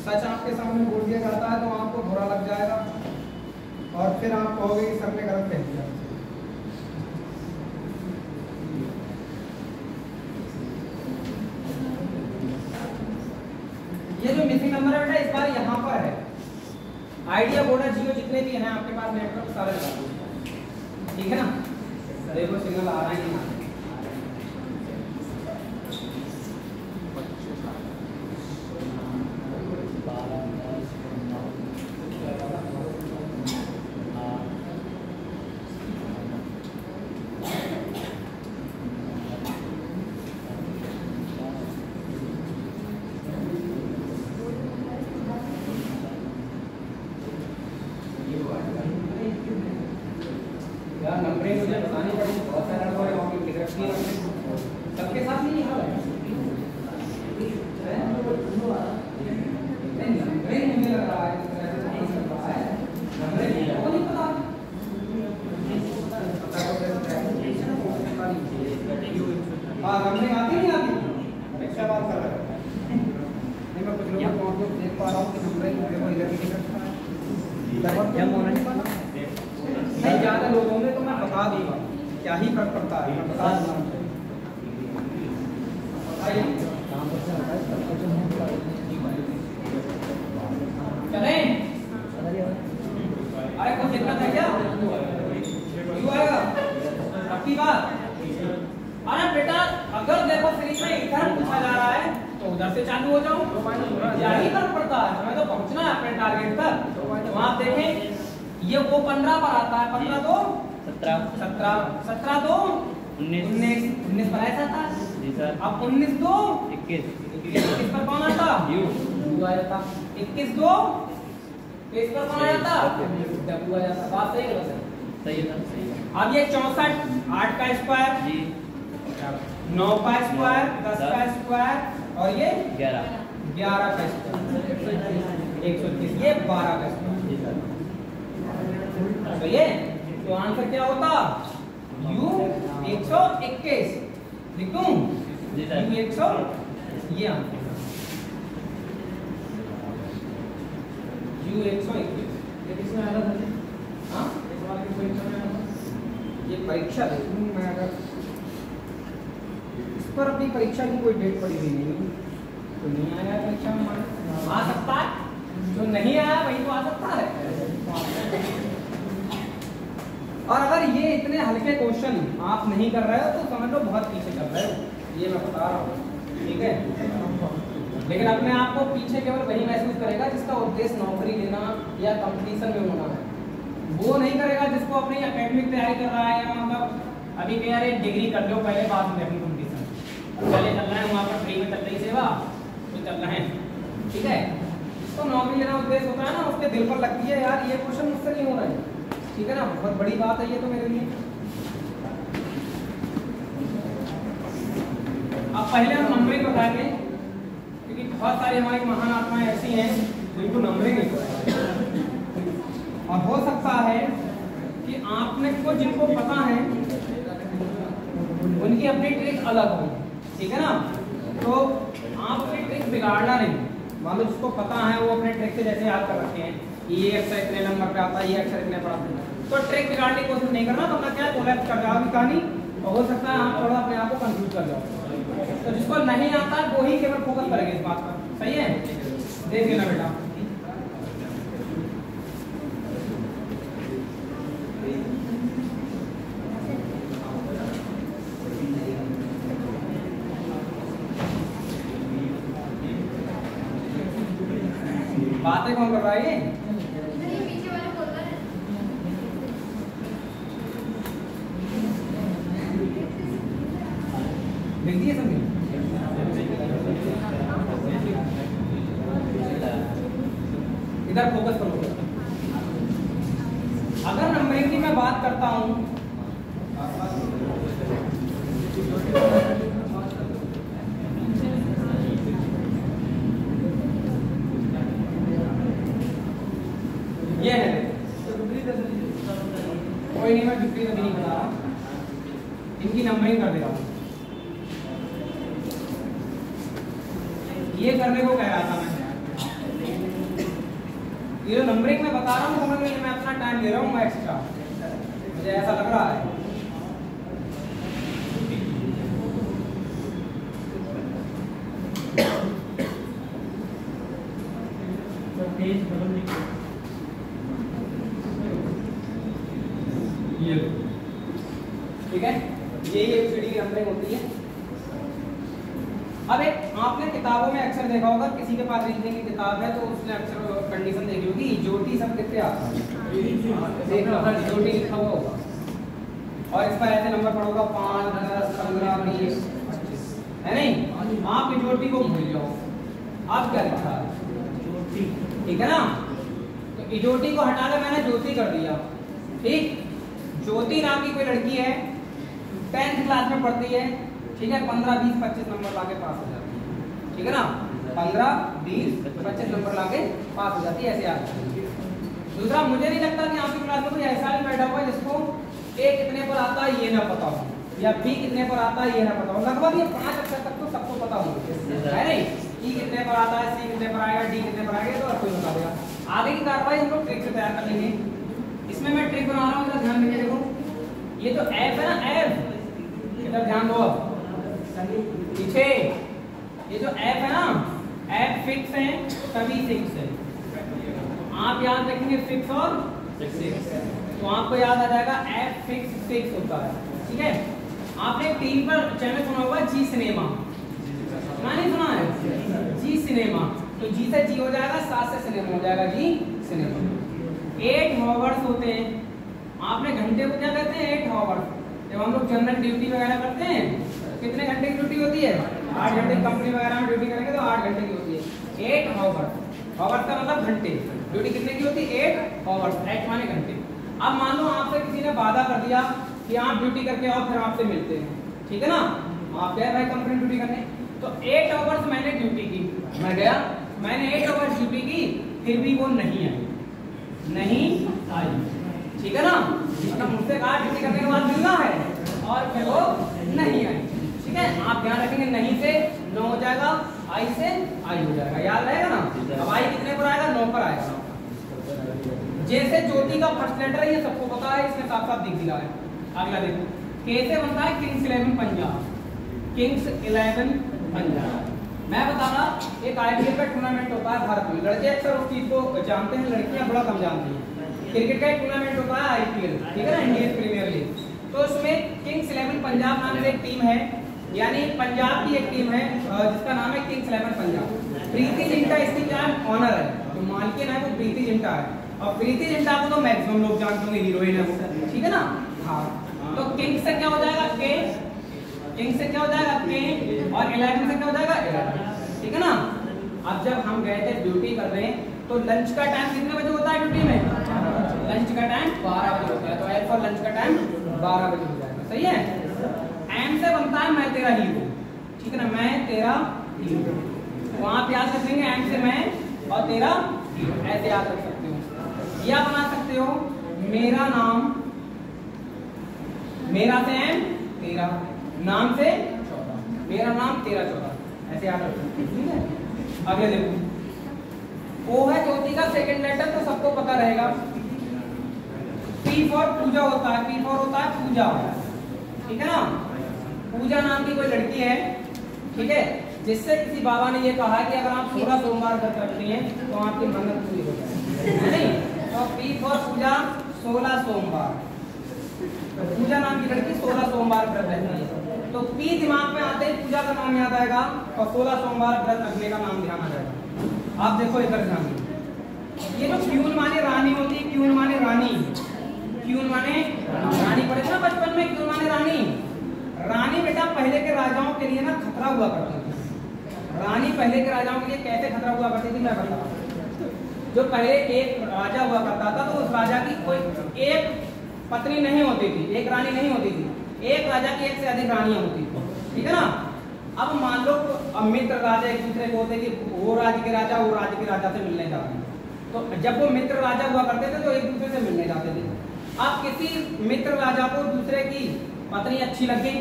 [SPEAKER 1] सच आपके सामने बोल दिया जाता है तो आपको बुरा लग जाएगा और फिर आप कहोगे कि सर ने गलत कह दिया। ये जो मिसिंग नंबर है बेटा इस बार यहाँ पर है। आइडिया बोला जियो जितने भी हैं आपके पास नेटवर्क सारे लगा दो, ठीक है ना। देखो सिग्नल आ रहा है नहीं आ रहा है। नंबरिंग मुझे बतानी पड़ेगी, बहुत सारे लड़कों ने कॉपी लिख रखी है सबके साथ नहीं लिखा है। नंबरिंग मुझे लग रहा है नंबरिंग को नहीं पता। हाँ नंबरिंग आती नहीं आती, क्या बात कर रहा है? नहीं मैं कुछ लोगों को देख पा रहा हूँ कि नंबरिंग मुझे कोई इधर लिख रखा है, जब होना नहीं पता नहीं ज़्यादा लोग होंगे तो मैं बता दूंगा क्या ही फर्क पड़ता है, मैं बता दूंगा। चलें? अरे कुछ दिक्कत है क्या? क्यों आएगा? आपकी बात? अरे बेटा अगर देखो सीरीज में इधर पूछा जा रहा है तो उधर से चालू हो जाओ, क्या ही फर्क पड़ता है? हमें तो पहुंचना है अपने टारगेट तक। तो आप देखें ये वो 15 पर आता है, 15 2 17 17 17 2 19 19 पर ऐसा था जी सर। अब 19 2 21 21 पर कौन आता? यू आ जाता। 21 2 इस पर कौन आ जाता? डब्ल्यू आ जाता। बात सही है? सही है सही है। अब ये 64 8 का स्क्वायर जी, 9 का स्क्वायर 10 का स्क्वायर और ये 11 का स्क्वायर 121, ये 12 का स्क्वायर जी सर। तो ये तो आंसर क्या होता? U 121 लिख दूं जी सर। U 100 ये आंसर U 121 ये किसमें आया था? हाँ ये परीक्षा देखूं मैं, अगर इस पर अपनी परीक्षा की कोई डेट पड़ी हुई नहीं तो नहीं आया परीक्षा में, आ सकता है जो नहीं आया वही तो आ सकता है। और अगर ये इतने हल्के क्वेश्चन आप नहीं कर रहे हो तो समझ लो बहुत पीछे चल रहे हो, ये मैं बता रहा हूँ ठीक है। लेकिन अपने आप को पीछे केवल वही महसूस करेगा जिसका उद्देश्य नौकरी लेना या कंपटीशन में होना है, वो नहीं करेगा जिसको अपनी एकेडमिक तैयारी कर रहा है या मतलब अभी कह रहे डिग्री कर लो पहले बाद में अपनी कंपटीशन पहले चल रहा है, वहाँ पर फ्री में चल रही सेवा तो चल रहे हैं ठीक है। तो नौकरी लेना उद्देश्य होता है ना, उसके दिल पर लगती है यार ये क्वेश्चन मुझसे नहीं हो रहा है ठीक है ना, बहुत बड़ी बात है ये तो मेरे लिए। अब पहले हम नंबरिंग बताएंगे क्योंकि बहुत सारी हमारी महान आत्माएं ऐसी हैं जिनको नंबरिंग नहीं पता, और हो सकता है कि आपने को जिनको पता है उनकी अपनी ट्रिक अलग हो ठीक है ना। तो आप अपनी ट्रिक बिगाड़ना नहीं, मान लो जिसको पता है वो अपने ट्रिक से जैसे याद कर रखे हैं ये अक्षर इतने नंबर पे आता है, ये अक्षर इतने पर आता है, तो ट्रिक बिगाड़ने की कोशिश नहीं करना, तो अपना क्या कोलैप्स कर जाओगी कहानी और हो सकता है आप थोड़ा अपने आप को कंफ्यूज कर जाओ। तो जिसको नहीं आता है वो ही केवल फोकस करेंगे इस बात पर, सही है? देख लेना बेटा बातें कौन कर रहा है ये?
[SPEAKER 3] पीछे वाले बोल रहे हैं।
[SPEAKER 1] देख दिए समझे? इधर फोकस करो। अगर नंबरिंग की मैं बात करता हूं ये है कोई नहीं, मैं डिग्री कभी नहीं बता रहा, इनकी नंबरिंग कर दे रहा हूं। ये करने को कह रहा था मैं, ये जो नंबरिंग में बता रहा हूँ समझ में, मैं अपना टाइम ले रहा हूँ मैं एक्स्ट्रा, मुझे ऐसा लग रहा है। ठीक है, यही एबीसीडी की नंबरिंग होती है। अब एक आपने किताबों में अक्सर देखा होगा, किसी के पास रीजनिंग की किताब है तो उसने अक्सर कंडीशन देखी होगी, इजोटी सब कितने आता है देख लो, अगर इजोटी लिखा हुआ होगा और इस पर ऐसे नंबर पढ़ोगा 5 10 15 20 25 है नहीं, आप इजोटी को भूल जाओ। अब क्या लिखा है? ठीक है ना, तो इजोटी को हटा कर मैंने ज्योति कर दिया, ठीक। ज्योति नाम की कोई लड़की है, 10th क्लास में पढ़ती है, ठीक है, 15, 20, 25 नंबर लाके पास हो जाती है, ठीक है ना, 15, 20, 25 नंबर लाके पास हो जाती है, ऐसे आता है। दूसरा, मुझे नहीं लगता कि आपकी क्लास में कोई ऐसा भी बैठा हुआ है जिसको A कितने पर आता है ये ना पता हो, या B कितने पर आता है ये ना पता हो। लगभग ये 5 अक्षर तक तो सबको पता होगा, है नहीं? E कितने पर आता है, C कितने पर आएगा, D कितने पर आएगा, तो और कोई बता देगा। आगे की कार्रवाई हम लोग ट्रिक से तैयार कर लेंगे। इसमें मैं ट्रिक बना रहा हूँ, ध्यान रखिए। देखो ये तो F है ना, F, इधर ध्यान दो। पीछे ये जो F है ना, F फिक्स है, सभी फिक्स है। आप याद रखेंगे फिक्स और तो आपको याद आ जाएगा F फिक्स होता है, ठीक है। आपने टीवी पर चैनल सुना होगा जी सिनेमा, नहीं सुना है? जी सिनेमा, तो जी से जी हो जाएगा, 7 से सिनेमा हो जाएगा, जी सिनेमा। 8 हॉवर्स होते हैं। आपने घंटे को क्या कहते हैं? 8 हॉवर्स। जब हम लोग जनरल ड्यूटी वगैरह करते हैं, कितने घंटे की ड्यूटी होती है? 8 घंटे। कंपनी वगैरह में ड्यूटी करेंगे तो 8 घंटे की होती है। 8 हॉवर्स, हॉवर्स का मतलब घंटे। ड्यूटी कितने की होती है? 8 हॉवर्स, 8 माने घंटे। अब मान लो आपसे किसी ने वादा कर दिया कि आप ड्यूटी करके आओ, फिर आपसे मिलते हैं, ठीक है ना। आप गए भाई कंपनी ड्यूटी करने, तो 8 आवर्स मैंने ड्यूटी की, मैं गया, मैंने 8 आवर्स ड्यूटी की, फिर भी वो नहीं आई, ठीक है ना। मतलब मुझसे कहा ड्यूटी करने के बाद मिलना है और फिर वो नहीं आई, ठीक है। आप ध्यान रखेंगे, नहीं से 9 हो जाएगा, आई से आई हो जाएगा, याद रहेगा ना। अब आई कितने पर आएगा? 9 पर आएगा। जैसे ज्योति का फर्स्ट लेटर है, ये सबको पता है, इसमें साफ साफ दिख दिया है। अगला देखो, कैसे बनता है किंग्स 11 पंजाब। किंग्स 11 पंजाब मैं बता रहा, एक आईपीएल का टूर्नामेंट होता है भारत में। लड़के अक्सर उस चीज को जानते हैं, लड़कियां बड़ा कम जानती हैं। क्रिकेट का एक टूर्नामेंट होता है आईपीएल, ठीक है ना, इंडियन प्रीमियर लीग। तो उसमें किंग्स 11 पंजाब नाम से एक टीम है, यानी पंजाब की एक टीम है जिसका नाम है किंग्स 11 पंजाब। प्रीति जिंटा इसकी क्या ऑनर है, तो मालकिन है वो प्रीति जिंटा है। और प्रीति जिंटा को तो मैक्सिमम लोग जानते होंगे, हीरोइन है वो, ठीक है ना। हाँ, तो किंग्स से क्या हो जाएगा? के। किंग्स से क्या हो जाएगा? के। और 11 से क्या हो जाएगा? 11, ठीक है ना। अब जब हम गए थे ड्यूटी कर रहे हैं, तो लंच का टाइम कितने बजे होता है ड्यूटी में? लंच का टाइम 12 बजे होता है, तो एल फॉर लंच का टाइम 12 बजे हो जाएगा, सही है। एम से बनता है मैं तेरा हीरो, ठीक है ना, मैं तेरा हीरो। तो आप याद रख लेंगे, एम से मैं और तेरा हीरो, ऐसे याद रख सकते हो। या बना सकते हो मेरा नाम, मेरा से एम, तेरा नाम से 14, मेरा नाम तेरा 14, ऐसे याद रख सकते हो, ठीक है। आगे देखो, ओ है ज्योति का सेकंड लेटर, तो सबको पता रहेगा। पी फॉर पूजा होता है, पी फॉर होता है पूजा, ठीक है ना। पूजा नाम की कोई लड़की है, ठीक है, जिससे किसी बाबा ने ये कहा कि अगर आप 16 सोमवार व्रत रखती हैं तो आपकी मन्नत पूरी हो जाएगी, नहीं। तो पी फॉर पूजा 16 सोमवार, तो पूजा नाम की लड़की 16 सोमवार व्रत रहती है। तो पी दिमाग में आते ही पूजा का नाम याद आएगा और 16 सोमवार व्रत रखने का नाम ध्यान आ जाएगा। आप देखो इधर ध्यान, ये जो क्यून माने रानी होती है, क्यून माने रानी, क्यून माने रानी, पढ़े थे ना बचपन में, क्यून माने रानी। रानी बेटा पहले के राजाओं के लिए ना खतरा हुआ करती थी। रानी पहले के राजाओं के लिए कैसे खतरा हुआ करती थी मैं बता रहा हूँ। जो पहले एक राजा हुआ करता था, तो उस राजा की कोई एक पत्नी नहीं होती थी, एक रानी नहीं होती थी, एक राजा की एक से अधिक रानियां होती थी, ठीक है ना। अब मान लो मित्र राजा एक दूसरे को होते कि वो राज्य के राजा वो राज्य के राजा से मिलने जाते हैं, तो जब वो मित्र राजा हुआ करते थे तो एक दूसरे से मिलने जाते थे। अब किसी मित्र राजा को दूसरे की पत्नी अच्छी लग गई,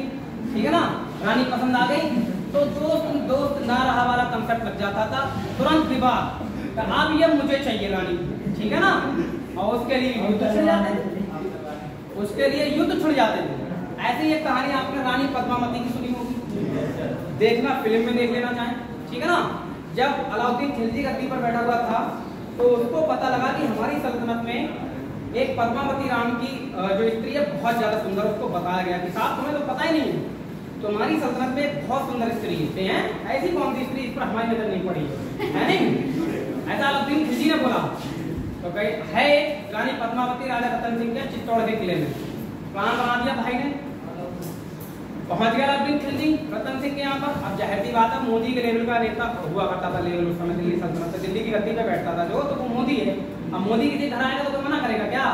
[SPEAKER 1] ठीक है ना, रानी पसंद आ गई, तो दोस्त दोस्त ना रहा वाला कंसेप्ट लग जाता था, तुरंत विवाह, तो अब ये मुझे चाहिए रानी, ठीक है ना। और उसके लिए युद्ध छिड़ जाते थे, उसके लिए युद्ध छिड़ जाते थे। ऐसी ये कहानी आपने रानी पद्मावती की सुनी होगी, देखना फिल्म में देख लेना चाहें, ठीक है ना। जब अलाउद्दीन खिलजी गद्दी पर बैठा हुआ था, तो उसको पता लगा कि हमारी सल्तनत में एक पद्मावती राम की जो स्त्री है बहुत ज्यादा सुंदर, उसको बताया गया कि साहब तुम्हें तो पता ही नहीं है, तुम्हारी सल्तनत में एक बहुत सुंदर स्त्री हैं, ऐसी कौन सी स्त्री इस पर हमारी नजर नहीं पड़ी है, नहीं। ऐसा अलाउद्दीन खिलजी ने बोला, तो कहीं है रानी पद्मावती राजा रतन सिंह के चित्तौड़ के किले में, प्लान बना दिया भाई ने, पहुंच गया अलाउद्दीन खिलजी रतन सिंह के यहाँ पर। अब जाहिर सी बात है, मोदी के लेवल का नेता हुआ करता था, लेवल उस समय दिल्ली सल्तनत से, दिल्ली की गद्दी पे बैठता था जो, तो वो मोदी है। अब मोदी किसी घर आएगा तो कोई मना करेगा क्या?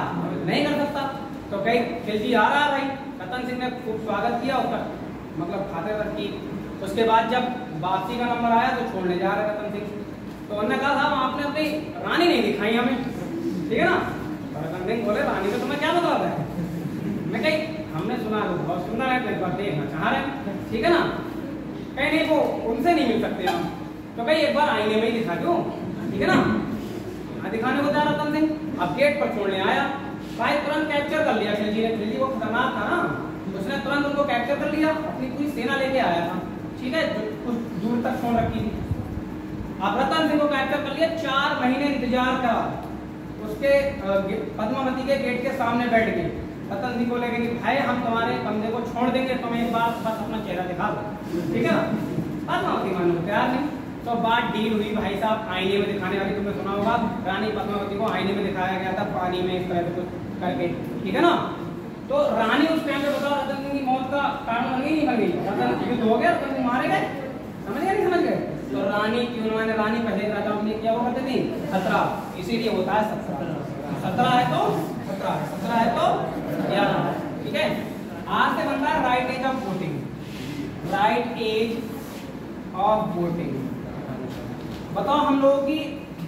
[SPEAKER 1] नहीं कर सकता। तो कई खिलजी आ रहा है भाई, रतन सिंह ने खूब स्वागत किया उसका, मतलब खातिर की। उसके बाद जब वापसी का नंबर आया तो छोड़ने जा रहे रतन सिंह, तो उन्होंने कहा साहब आपने अपनी रानी नहीं दिखाई हमें, ठीक है ना। तो रतन सिंह बोले रानी का तुम्हें क्या मतलब है? मैं कही हमने सुना तो बहुत सुंदर है, तो एक बार देखना चाह रहे हैं, ठीक है ना। कहीं नहीं वो उनसे नहीं मिल सकते हम, तो कहीं एक बार आईने में ही दिखा दो, ठीक है ना। दिखाने को जा रतन सिंह, अब गेट पर छोड़ने आया भाई, तुरंत कैप्चर कर लिया खिलजी ने। खिलजी वो खतरनाक था ना, उसने तुरंत उनको कैप्चर कर लिया, अपनी पूरी सेना लेके आया था, ठीक है, कुछ दूर तक छोड़ रखी थी। अब रतन सिंह को कैप्चर कर लिया, 4 महीने इंतजार करा, उसके पद्मावती के गेट के सामने बैठ गए। रतन सिंह बोले कि भाई हम तुम्हारे बंदे को छोड़ देंगे, तुम्हें एक बार बस अपना चेहरा दिखा दो, ठीक है ना। पद्मावती मानने को तैयार नहीं, तो बात डील हुई भाई साहब आईने में दिखाने वाली, तुमने सुना होगा रानी पद्मावती को आईने में दिखाया गया था पानी में इस तरह से कुछ करके, ठीक है ना। तो रानी उस टाइम पे बताओ रतन सिंह की मौत का कारण बन गई नहीं बन गई? रतन युद्ध हो गया, रतन सिंह मारे गए, समझ गए नहीं समझ गए? तो रानी क्यों माने, रानी पहले राजा ने क्या वो करते थे 17, इसीलिए होता है 17 है तो 17 है तो 11, ठीक है। आज से बनता है right age of voting, right age of voting. बताओ हम लोगों की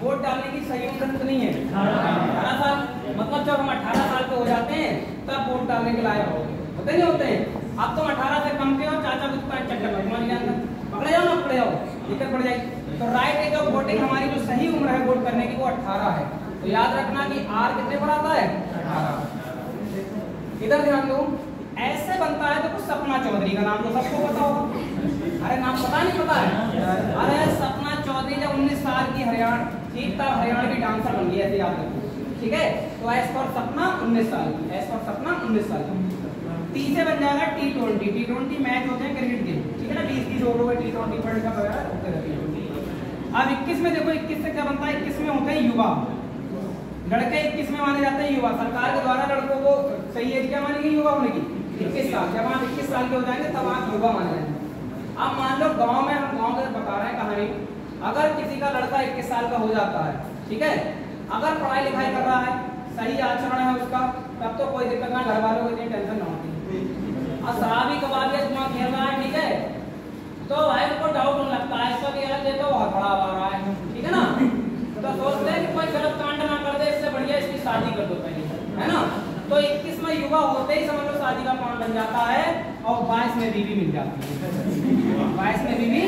[SPEAKER 1] वोट डालने की सही उम्र कितनी है? 18 साल। मतलब जब हम 18 साल के हो जाते हैं तब वोट डालने के लायक होते नहीं होते हैं। अब तुम 18 से कम के हो, चाचा कुछ चक्कर में तुम्हारे अंदर पकड़े जाओ ना, पकड़े जाओ, दिक्कत पड़ जाएगी। तो राइट एज ऑफ वोटिंग हमारी जो सही उम्र है वोट करने की वो 18 है। तो याद रखना कि आर कितने पर आता है? 18। इधर ध्यान दो, ऐसे बनता है तो सपना चौधरी का नाम तो सबको पता होगा। अरे नाम पता नहीं पता है? अरे सपना चौधरी जब 19 साल की हरियाणा ठीक था, हरियाणा की डांसर बन गई, ऐसे याद रखो, ठीक है। तो एस फॉर सपना 19 साल की, एस फॉर सपना 19 साल की। टी से बन जाएगा T20, T20 मैच होते हैं क्रिकेट के, ठीक है ना, 20-20 ओवर T20 वर्ल्ड कप वगैरह होते रहते हैं। अब 21 में देखो, 21 से क्या बनता है? 21 में होते हैं युवा, लड़के 21 में माने जाते हैं युवा। सरकार के द्वारा लड़कों को सही एज क्या मानी गई युवा होने की? 21 साल। जब आप 21 साल के हो जाएंगे तब आप युवा माने जाएंगे। अब मान लो गांव में, हम गांव में बता रहे हैं कहानी, अगर किसी का लड़का 21 साल का हो जाता है, ठीक है, अगर पढ़ाई लिखाई कर रहा है, सही आचरण है उसका, तब तो कोई दिक्कत ना, घर वालों को इतनी टेंशन ना होती। और शराबी कबाबियत जुआ खेल रहा है, ठीक है, तो भाई उनको डाउट होने लगता है, इसका भी अलग देखो बहुत बड़ा आ रहा है, ठीक है ना। तो सोचते हैं कि कोई गलत कांड ना कर दे, इससे बढ़िया इसकी शादी कर दो पहले, है ना। तो 21 में युवा होते ही समझ लो शादी का प्लान बन जाता है, और 22 में बीवी मिल जाती है, 22 में बीवी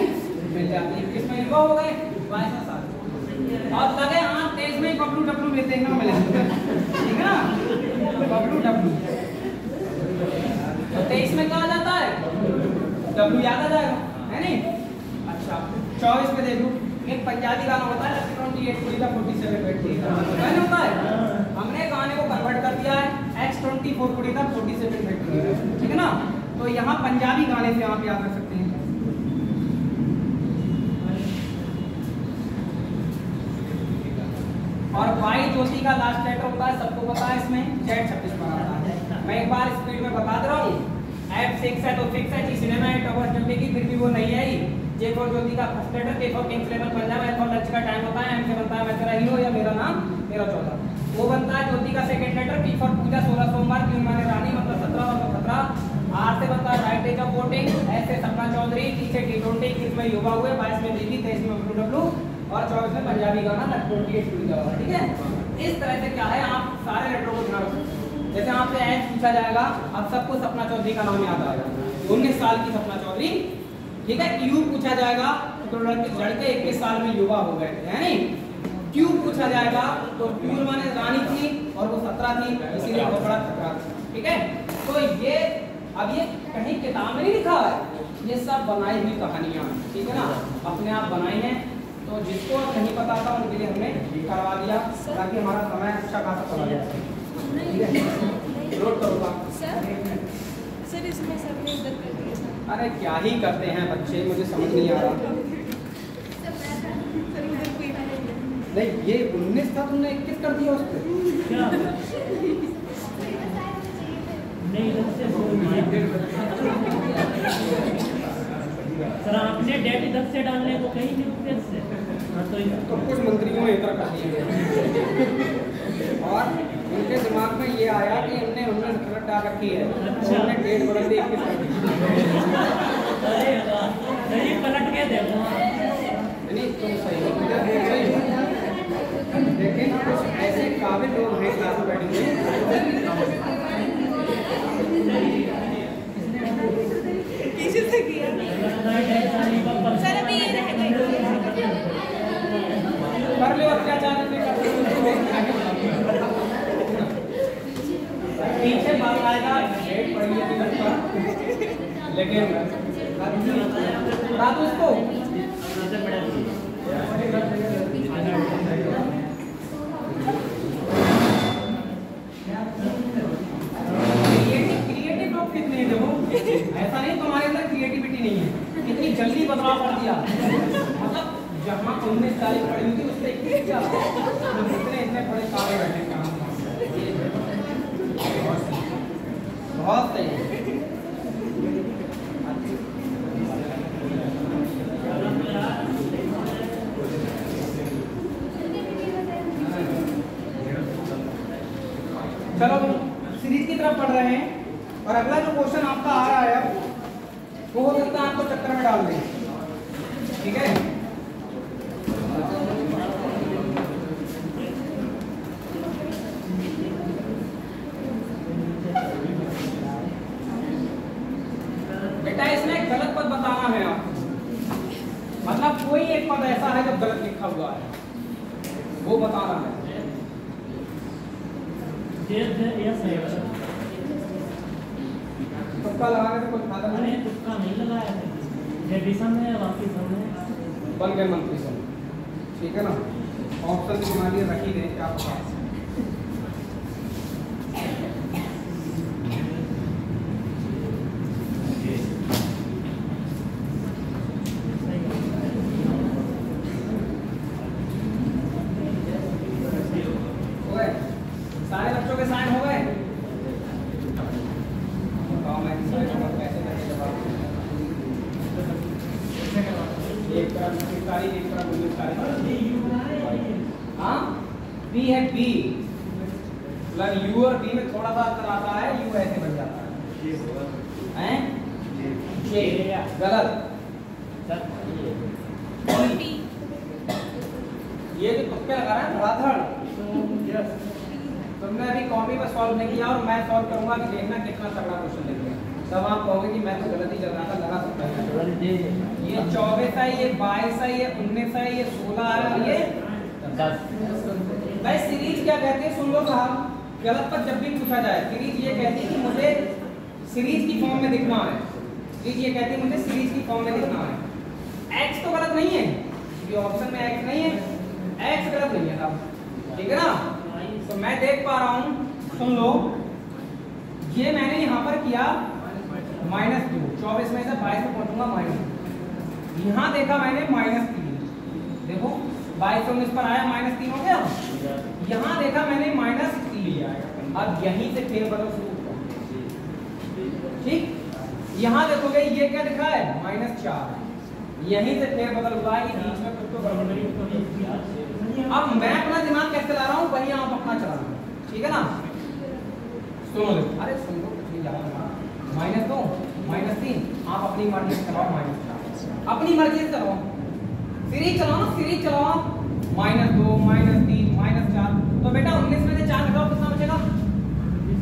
[SPEAKER 1] मिल जाती है। 21 में युवा हो गए, 22 में शादी, और लगे हाँ 23 में बबलू डब्लू में देखना मिले, ठीक है ना, बबलू डब्लू। तो 23 में क्या आ जाता है? डब्लू याद आ जाएगा, है नहीं। अच्छा 24 में देखो, एक पंजाबी गाना होता है 28 पूरी का 47 बैठती है, होता है। हमने गाने को कन्वर्ट कर दिया है X24 पूरी का 47 बैठती है, ठीक है ना। तो यहाँ पंजाबी गाने से आप याद रख सकते हैं। और वाई ज्योति का लास्ट लेटर होता है, सबको पता है, इसमें Z26 पर आता है। मैं एक बार स्पीड में बता दे रहा हूँ, F6 है तो फिक्स है, सिनेमा है टॉवर चलने की, फिर भी वो नहीं है। J फॉर ज्योति का first letter, K for kings level Punjab, L for lunch का टाइम होता है, M से बनता है मैं तेरा हीरो या मेरा नाम मेरा 14, वो बनता है ज्योति का सेकंड लेटर। P फॉर पूजा 16 सोमवार, Q माने रानी मतलब 17 और 17। R से बनता है right age of voting, S से सपना चौधरी, T से T20, 21 में युवा हुए, 22 में बीवी, 23 में डब्लू और 24 में पंजाबी गाना 28 पूरी का, ठीक है। इस तरह से क्या है, आप सारे लेटरों को ध्यान रखो। जैसे आपसे एज पूछा जाएगा, अब सबको सपना चौधरी का नाम याद आएगा, 19 साल की सपना चौधरी, ठीक है। Q पूछा जाएगा तो लड़के 21 साल में युवा हो गए थे, है नहीं। Q पूछा जाएगा तो Q माने रानी थी और वो 17 थी, इसीलिए बहुत बड़ा खतरा था, ठीक है। तो ये अब ये कहीं किताब में नहीं लिखा है, ये सब बनाई हुई कहानियां, ठीक है ना, अपने आप बनाई हैं। तो जिसको नहीं पता था उनके लिए हमने करवा दिया, ताकि हमारा समय अच्छा खासा चला जाए। नोट करूँगा
[SPEAKER 3] सर, इसमें सबने इधर कर दिया।
[SPEAKER 1] अरे क्या ही करते हैं बच्चे, मुझे समझ नहीं आ रहा। नहीं ये 19 था, तुमने 21 कर दिया उस पर।
[SPEAKER 2] सर आपने डेट इधर से डालने को कहीं नहीं रुपये से,
[SPEAKER 1] तो कुछ मंत्रियों ने इतना कर दिया। और उनके दिमाग में ये आया कि हमने 19 गलत डाल रखी है, उन्होंने डेट बदल दी 21 कर दी।
[SPEAKER 2] अरे नहीं पलट के देखो।
[SPEAKER 1] नहीं तुम सही हो, लेकिन कुछ ऐसे काबिल लोग हैं क्लास में बैठे हुए
[SPEAKER 6] पीछे से किया सर अभी ये रह गई
[SPEAKER 1] कर लो अत्याचार पीछे बात आएगा डेट पड़ी है टिकट पर, लेकिन बता दो उसको क्रिएटिव लोग कितने हैं देखो, ऐसा नहीं तुम्हारे अंदर क्रिएटिविटी नहीं है, कितनी जल्दी बदलाव कर दिया। मतलब जहाँ 19 तारीख पड़ी हुई थी उससे 21 क्या इतने बड़े काले बैठे काम बहुत सही है। चलो सीरीज की तरफ पढ़ रहे हैं और अगला जो क्वेश्चन आपका आ रहा है वो हो सकता है आपको चक्कर में डाल दें, ठीक है। बेटा इसमें गलत पद बताना है आपको, मतलब कोई एक पद ऐसा है जो गलत लिखा हुआ है वो बताना है। तुक्का लगाने से कोई फायदा नहीं।
[SPEAKER 2] तुक्का नहीं लगाया था, एडिशन है बाकी सब है
[SPEAKER 1] बन गए मंत्री सब, ठीक है ना। ऑप्शन की मान लीजिए रखी गई क्या पता। सारे बच्चों के साइन हो गए? एक तरफ तारीख एक तरफ हाँ बी है बी मतलब यू और बी में थोड़ा सा अंतर आता है, यू ऐसे बन जाता है जे गलत। ये जो तुक्के लगा रहे हैं धड़ाधड़, तुमने अभी कॉपी पर सॉल्व नहीं किया और मैं सॉल्व करूंगा कि देखना कितना तगड़ा क्वेश्चन लिखेगा। तब आप कहोगे कि मैं तो गलत ही चल रहा था, लगा सकता है। ये 24 है, ये 22 है, ये 19 है, ये 16 है और ये 10। भाई सीरीज क्या कहती है सुन लो साहब, गलत पर जब भी पूछा जाए सीरीज ये कहती है कि मुझे सीरीज की फॉर्म में दिखना है। सीरीज ये कहती है मुझे सीरीज की फॉर्म में दिखना है। एक्स तो गलत नहीं है, ये ऑप्शन में एक्स नहीं है, एक्स गलत नहीं है साहब, ठीक है ना। तो मैं देख पा रहा हूं, सुन लो, ये मैंने यहां पर किया -2, 24 में से 22 में पहुंचूंगा -2। यहां देखा मैंने -3, देखो 22 से 19 पर आया -3 हो गया। यहां देखा मैंने -3, अब यहीं से फेरबदल शुरू हुआ, ठीक। यहां देखोगे ये क्या लिखा है -4, यहीं से फेरबदल हुआ है, बीच में कुछ तो गड़बड़ी। अब मैं अपना दिमाग कैसे ला रहा हूँ वही आप अपना चला रहे हो, ठीक है ना। सुनो, अरे सुन लो -2 -3 आप अपनी मर्जी से चलाओ, -4 अपनी मर्जी से चलाओ, सीरीज चलाओ ना, सीरीज चलाओ -2 -3 -4। तो बेटा 19 में से 4 घटाओ कितना बचेगा?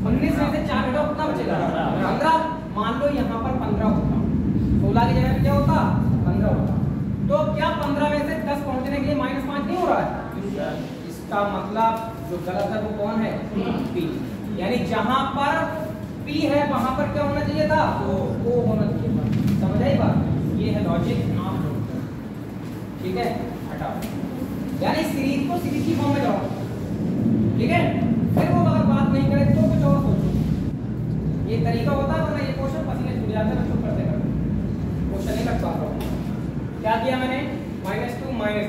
[SPEAKER 1] 19 में से 4 घटाओ कितना बचेगा? 15। मान लो यहाँ पर 15 होता, 16 की जगह क्या होता? 15 होता। तो क्या 15 में से 10 पहुंचने के लिए -5 नहीं हो रहा है? इसका मतलब जो गलत है वो कौन है? पी। यानी जहां पर पी है वहां पर क्या होना चाहिए था? ओ होना चाहिए था। समझ आई बात? ये है लॉजिक, आप लोग, ठीक है। हटाओ, यानी सीरीज को सीरीज की फॉर्म में लाओ, ठीक है। फिर वो अगर बात नहीं करे तो कुछ और सोचो, ये तरीका होता है। वरना ये क्वेश्चन पसीने छूट जाते हैं बच्चों करते करते, क्वेश्चन नहीं कर पाता हूँ। क्या किया मैंने? -2 -3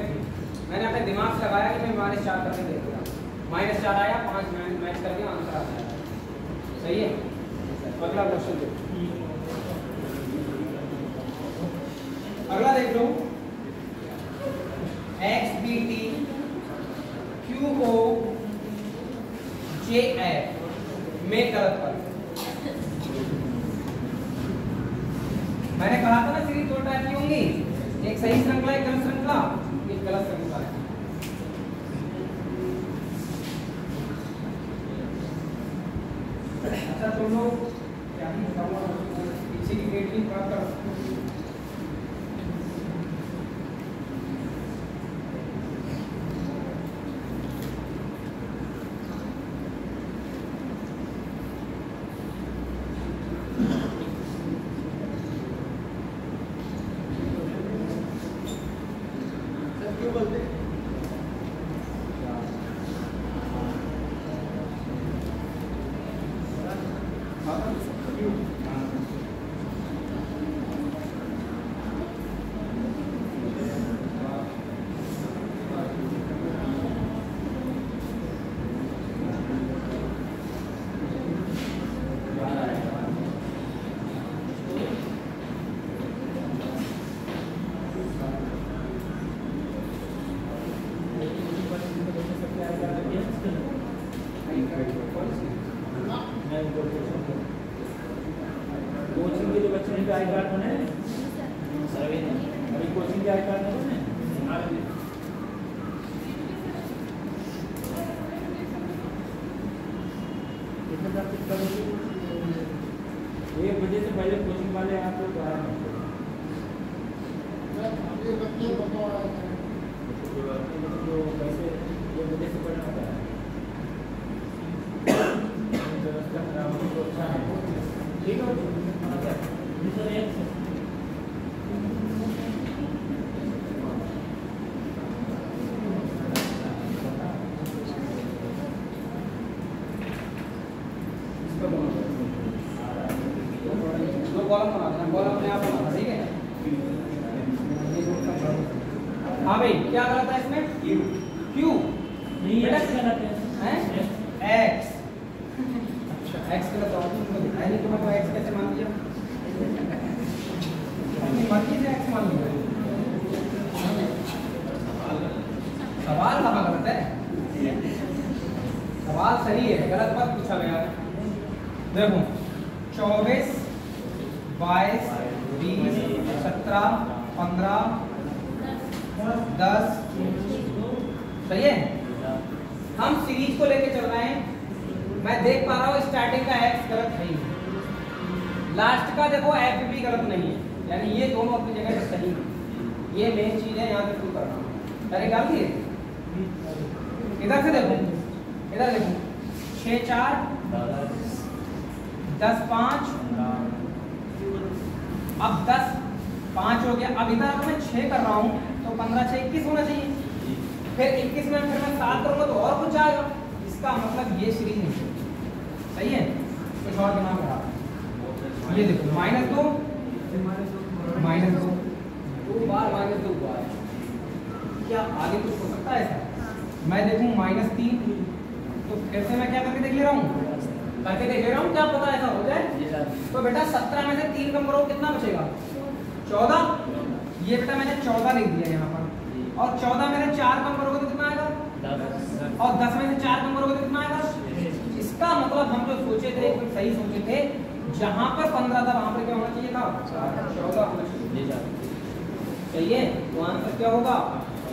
[SPEAKER 1] मैंने अपने दिमाग से लगाया कि मैं -4 करके देखूंगा, -4 आया, 5 मैच करके आंसर आता है, सही है। अगला क्वेश्चन देखो, अगला देख लो, XBT QO KF में गलत पर। मैंने कहा था ना सीरीज दो टाइप की होंगी, एक सही श्रृंखला, एक गलत श्रृंखला, एक गलत श्रृंखला है। अच्छा तुम लोग क्या ही बताऊंगा, पीछे की ग्रेड भी प्राप्त कर सकते हो।
[SPEAKER 4] कोचिंग के जो बच्चे हैं आई कार्ड बने अभी कोचिंग के आई कार्ड बने एक बजे से पहले कोचिंग वाले यहाँ पे बाहर जो पैसे एक बजे से पढ़ना होता है व्यवस्था खराब हो तो अच्छा है। ठीक है सर, एक
[SPEAKER 1] दो कॉलम बनाना है, कॉलम अपने आप बनाना, ठीक है। हाँ भाई क्या गलत है इसमें? क्यू
[SPEAKER 2] नहीं
[SPEAKER 1] बेटा
[SPEAKER 2] एक्स गलत है
[SPEAKER 1] हैं एक्स। अच्छा एक्स गलत है, तुमको दिखाई नहीं, तुम्हें तो एक्स कैसे मान लिया? मर्जी से एक्स मान लिया। सवाल कहाँ गलत है? सवाल सही है, गलत बात पूछा गया है। देखो 24 22 20 17 15 10 सही है। हम सीरीज को लेके चल रहे हैं, मैं देख पा रहा हूँ स्टार्टिंग का एक्स गलत नहीं है, लास्ट का देखो एफ भी गलत नहीं है, यानी ये दोनों अपनी जगह पर सही है। ये मेन चीज है, यहाँ से शुरू करना है। डाल दिए, इधर से देखो, इधर देखो 6 4 10 5, अब 10 5 हो गया। अब इधर अगर मैं 6 कर रहा हूँ तो 15 6 21 होना चाहिए, फिर 21 में फिर मैं 7 करूँगा तो और कुछ जाएगा। इसका मतलब ये सीरीज नहीं सही है, कुछ और दिमाग लगा। ये देखो -2 -2 दो बार -2 हुआ है, क्या आगे कुछ हो सकता है ऐसा? मैं देखूँ -3 तो फिर से मैं क्या करके देख ले रहा हूँ, करके देख ले रहा हूँ, क्या पता ऐसा हो जाए। तो बेटा 17 में से 3 कम करो कितना बचेगा? 14। ये बेटा मैंने 14 लिख दिया यहाँ पर, और 14 में से 4 कम करोगे तो कितना आएगा? 10। और 10 में से 4 कम करोगे तो कितना आएगा? इसका मतलब हम जो सोचे थे एकदम सही सोचे थे, जहाँ पर 15 था वहाँ पर क्या होना चाहिए था? 14 होना चाहिए। सही है, तो आंसर क्या होगा?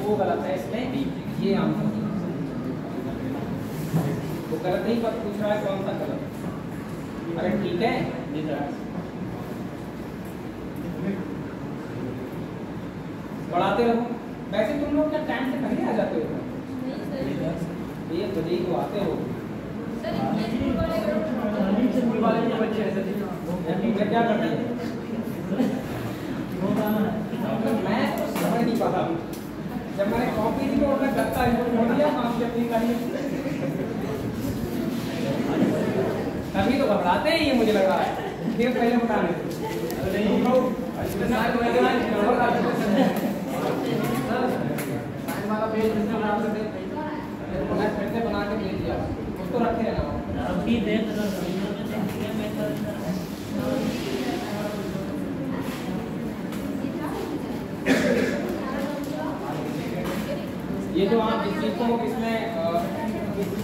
[SPEAKER 1] वो गलत है इसमें, ये आंसर वो गलत नहीं, पर पूछ रहा है कौन सा गलत। अरे ठीक है, पढ़ाते रहो। वैसे तुम लोग क्या टाइम से पहले आ जाते हो? ये बजे को आते हो। स्कूल वाले जो बच्चे ऐसे थे, मैं क्या करते थे? मैं तो समझ नहीं पाता, जब मैंने कॉपी दी तो मैं करता छोड़ दिया, माफी अपनी करी। तभी तो घबराते हैं, ये मुझे लग रहा है फिर पहले बताने वाला पेज मैं फिर से बना के दे दिया, उसको रखे रहना।
[SPEAKER 2] अभी देख
[SPEAKER 1] ये जो आप जिस चीज को इसमें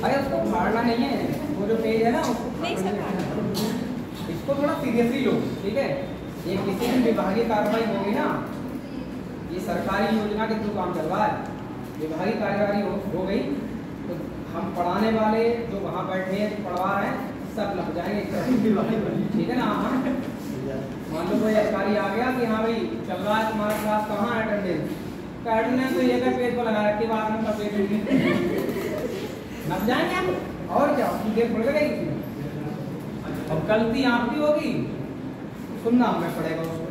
[SPEAKER 1] अरे उसको फाड़ना नहीं है, वो जो पेज है ना उसको
[SPEAKER 6] नहीं सर
[SPEAKER 1] इसको थोड़ा सीरियसली लो, ठीक है। ये किसी भी विभागीय कार्रवाई होगी ना, ये सरकारी योजना के थ्रू काम चल रहा है, विभागीय कार्यवाही हो गई तो हम पढ़ाने वाले जो वहाँ बैठे हैं पढ़वा रहे हैं सब लग जाएंगे, ठीक है ना। हाँ मान लो कोई अधिकारी आ गया कि हाँ भाई चल रहा है तुम्हारा क्लास, कहाँ अटेंडेंस का, अटेंडेंस तो ये पेज पर लगा रखे बाद में लग जाएंगे हम, और क्या गेम पड़ गई। अब गलती आपकी होगी सुनना हमें पड़ेगा उसको।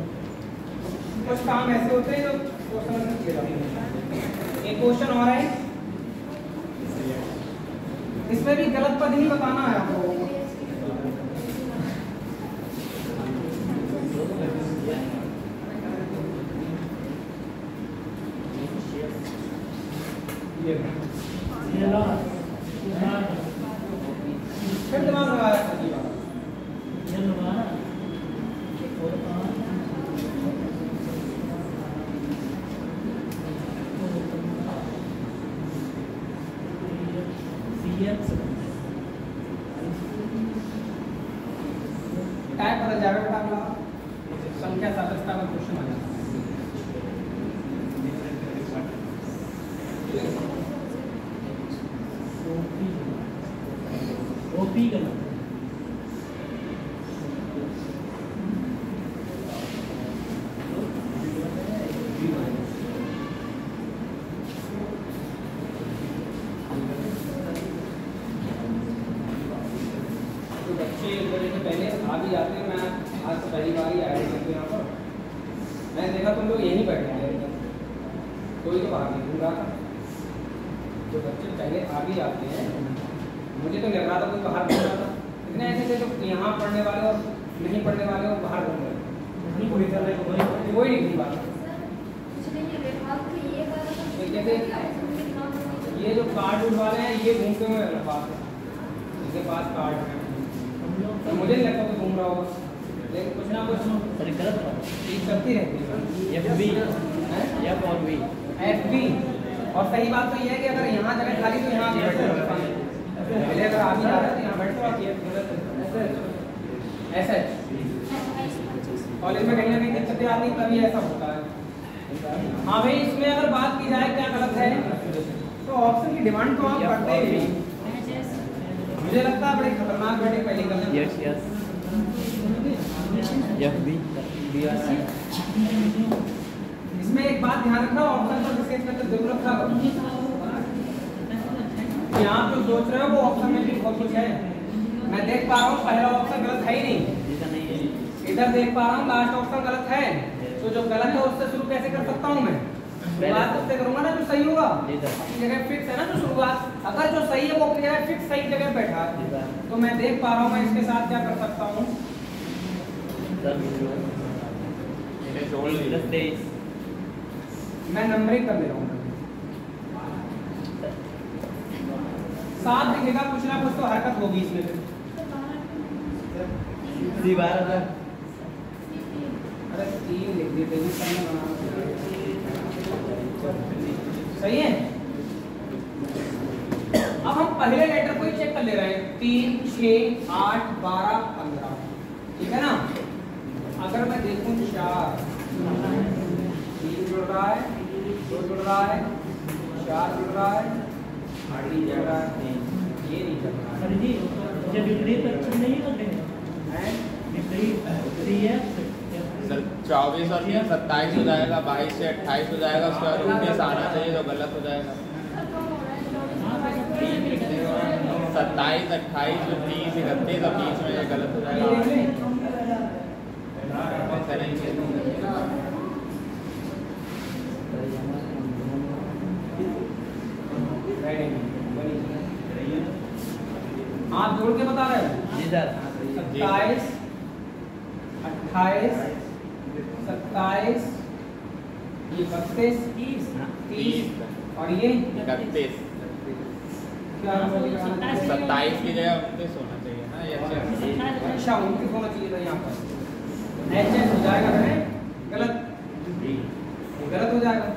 [SPEAKER 1] कुछ काम ऐसे होते हैं जो क्वेश्चन में किए जाते हैं। एक क्वेश्चन और है, इसमें भी गलत पद ही बताना है आपको। फिर दिमाग लगाया टाइप बदल जाएगा बेटा, अगला संख्या सापेक्षता का क्वेश्चन आ जाता
[SPEAKER 2] है। ओपी गलत।
[SPEAKER 1] पहले आ भी जाते हैं। मैं आज तो पहली बार ही आया हूँ यहाँ पर, मैंने देखा तुम लोग यहीं बैठे हैं, कोई तो बाहर नहीं घूम रहा था। जो बच्चे पहले आ भी जाते हैं, मुझे तो लग रहा था कोई बाहर घूम रहा था। इतने ऐसे थे जो यहाँ पढ़ने वाले और नहीं पढ़ने वाले और बाहर घूम रहे, कोई नहीं घूम रहा। ये जो कार्ड उड़ वाले हैं ये घूमते हुए इनके पास कार्ड है, तो मुझे नहीं लगता कोई घूम रहा होगा, लेकिन कुछ ना कुछ चीज चलती रहती है।
[SPEAKER 4] एफ और वी
[SPEAKER 1] और सही बात तो ये है कि अगर यहाँ जगह खाली तो यहाँ पहले अगर आप ही जा रहे हैं तो यहाँ बैठो। ऐसा कॉलेज में कहीं ना कहीं दिक्कतें आती तभी ऐसा होता है। हाँ भाई, इसमें अगर बात की जाए क्या गलत है तो ऑप्शन की डिमांड तो आप करते ही नहीं। मुझे लगता है बड़ी खतरनाक बैठे पहले करने।
[SPEAKER 4] यस यस एफ बी
[SPEAKER 1] इसमें एक बात ध्यान रखना, ऑप्शन पर डिस्कस करते जरूर रखा करो। यहाँ जो सोच रहे हो वो ऑप्शन में भी बहुत कुछ है। मैं देख पा रहा हूँ पहला ऑप्शन गलत है ही नहीं, इधर देख पा रहा हूँ लास्ट ऑप्शन गलत है, तो जो गलत है उससे शुरू कैसे कर सकता हूँ मैं? शुरुआत उससे करूंगा ना जो सही होगा, अपनी जगह फिक्स है ना जो शुरुआत, अगर जो सही है वो अपनी जगह फिक्स सही जगह बैठा है, तो मैं देख पा रहा हूँ मैं इसके साथ क्या कर सकता हूँ। मैं नंबरिंग कर दे रहा हूँ, 7 दिखेगा, कुछ ना कुछ तो हरकत होगी इसमें। अरे 3 लिख दिए थे, सही है। अब हम पहले लेटर को ही चेक कर ले रहे हैं, 3, 6, 8, 12, 15, ठीक है ना। अगर मैं देखूं 4, 3 जुड़ रहा है, 2 जुड़ रहा है, 4 जुड़ रहा है, 8 जुड़ रहा है, ये नहीं जुड़ रहा है।
[SPEAKER 2] सर जी जब विपरीत अक्षर नहीं होते हैं, विपरीत
[SPEAKER 5] सर 24 और 3 27 हो जाएगा, 22 से 28 हो जाएगा, उसके बाद उनके से आना चाहिए तो गलत हो जाएगा। 27, 28, 30, 31 और 30 में गलत हो जाएगा।
[SPEAKER 1] आप जोड़ के बता रहे हो?
[SPEAKER 4] जी सर।
[SPEAKER 1] 27, 28, 27, ये 32, 30 और ये
[SPEAKER 5] 31,
[SPEAKER 1] क्या
[SPEAKER 5] 27 की जगह 29 होना चाहिए ना, ये
[SPEAKER 1] अच्छा 29 होना चाहिए था यहाँ पर। एच हो जाएगा गलत, गलत हो जाएगा।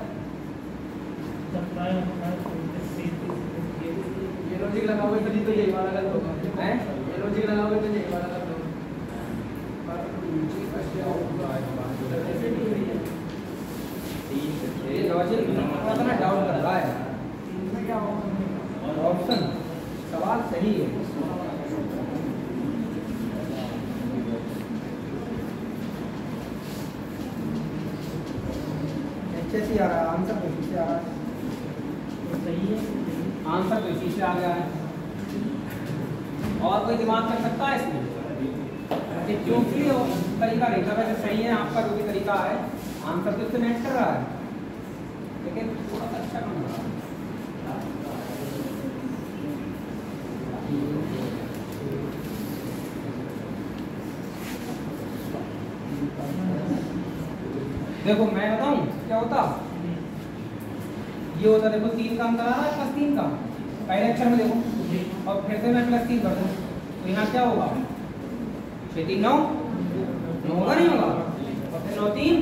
[SPEAKER 1] ये लॉजिक लगाओगे तो ये वाला गलत होगा हैं, ये लॉजिक लगाओगे तो ये वाला गलत होगा। ये लॉजिक थोड़ा डाउट कर रहा है। ऑप्शन सवाल सही है। अच्छे से आ रहा है आंसर, तो इसी से आ रहा है
[SPEAKER 2] सही है।
[SPEAKER 1] आंसर, तो इसी से आ गया है। और कोई दिमाग कर सकता है इसमें? क्योंकि तरीका नहीं था, वैसे सही है आपका जो भी तरीका है, आंसर तो इससे मैच कर रहा है, लेकिन थोड़ा सा अच्छा काम रहा है। देखो मैं बताऊं क्या होता, ये होता देखो 3 का अंतर आ रहा है +3 का पहले अक्षर में देखो, और फिर से मैं +3 कर दूं तो यहाँ क्या होगा 6 3 9 होगा नहीं होगा, और फिर 9 3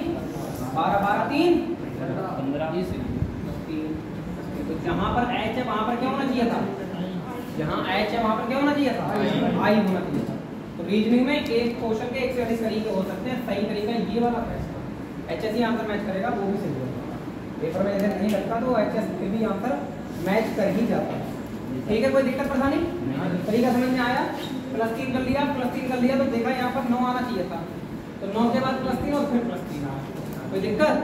[SPEAKER 1] 12 12 3 15 तो जहाँ पर h है वहाँ पर क्या होना चाहिए था, जहाँ h है वहाँ पर क्या होना चाहिए था, I होना चाहिए था। तो रीजनिंग में एक क्वेश्चन के एक से अधिक तरीके हो सकते हैं, सही तरीका ये वाला है, HS ही आंसर मैच करेगा, वो भी सही होगा। पेपर में ऐसे नहीं लगता तो HS फिर भी आंसर मैच कर ही जाता है। ठीक है, कोई दिक्कत परेशानी? तरीका समझ में आया? +3 कर लिया, +3 कर लिया तो देखा यहाँ पर 9 आना चाहिए था, तो 9 के बाद +3 और फिर +3 आया। कोई दिक्कत?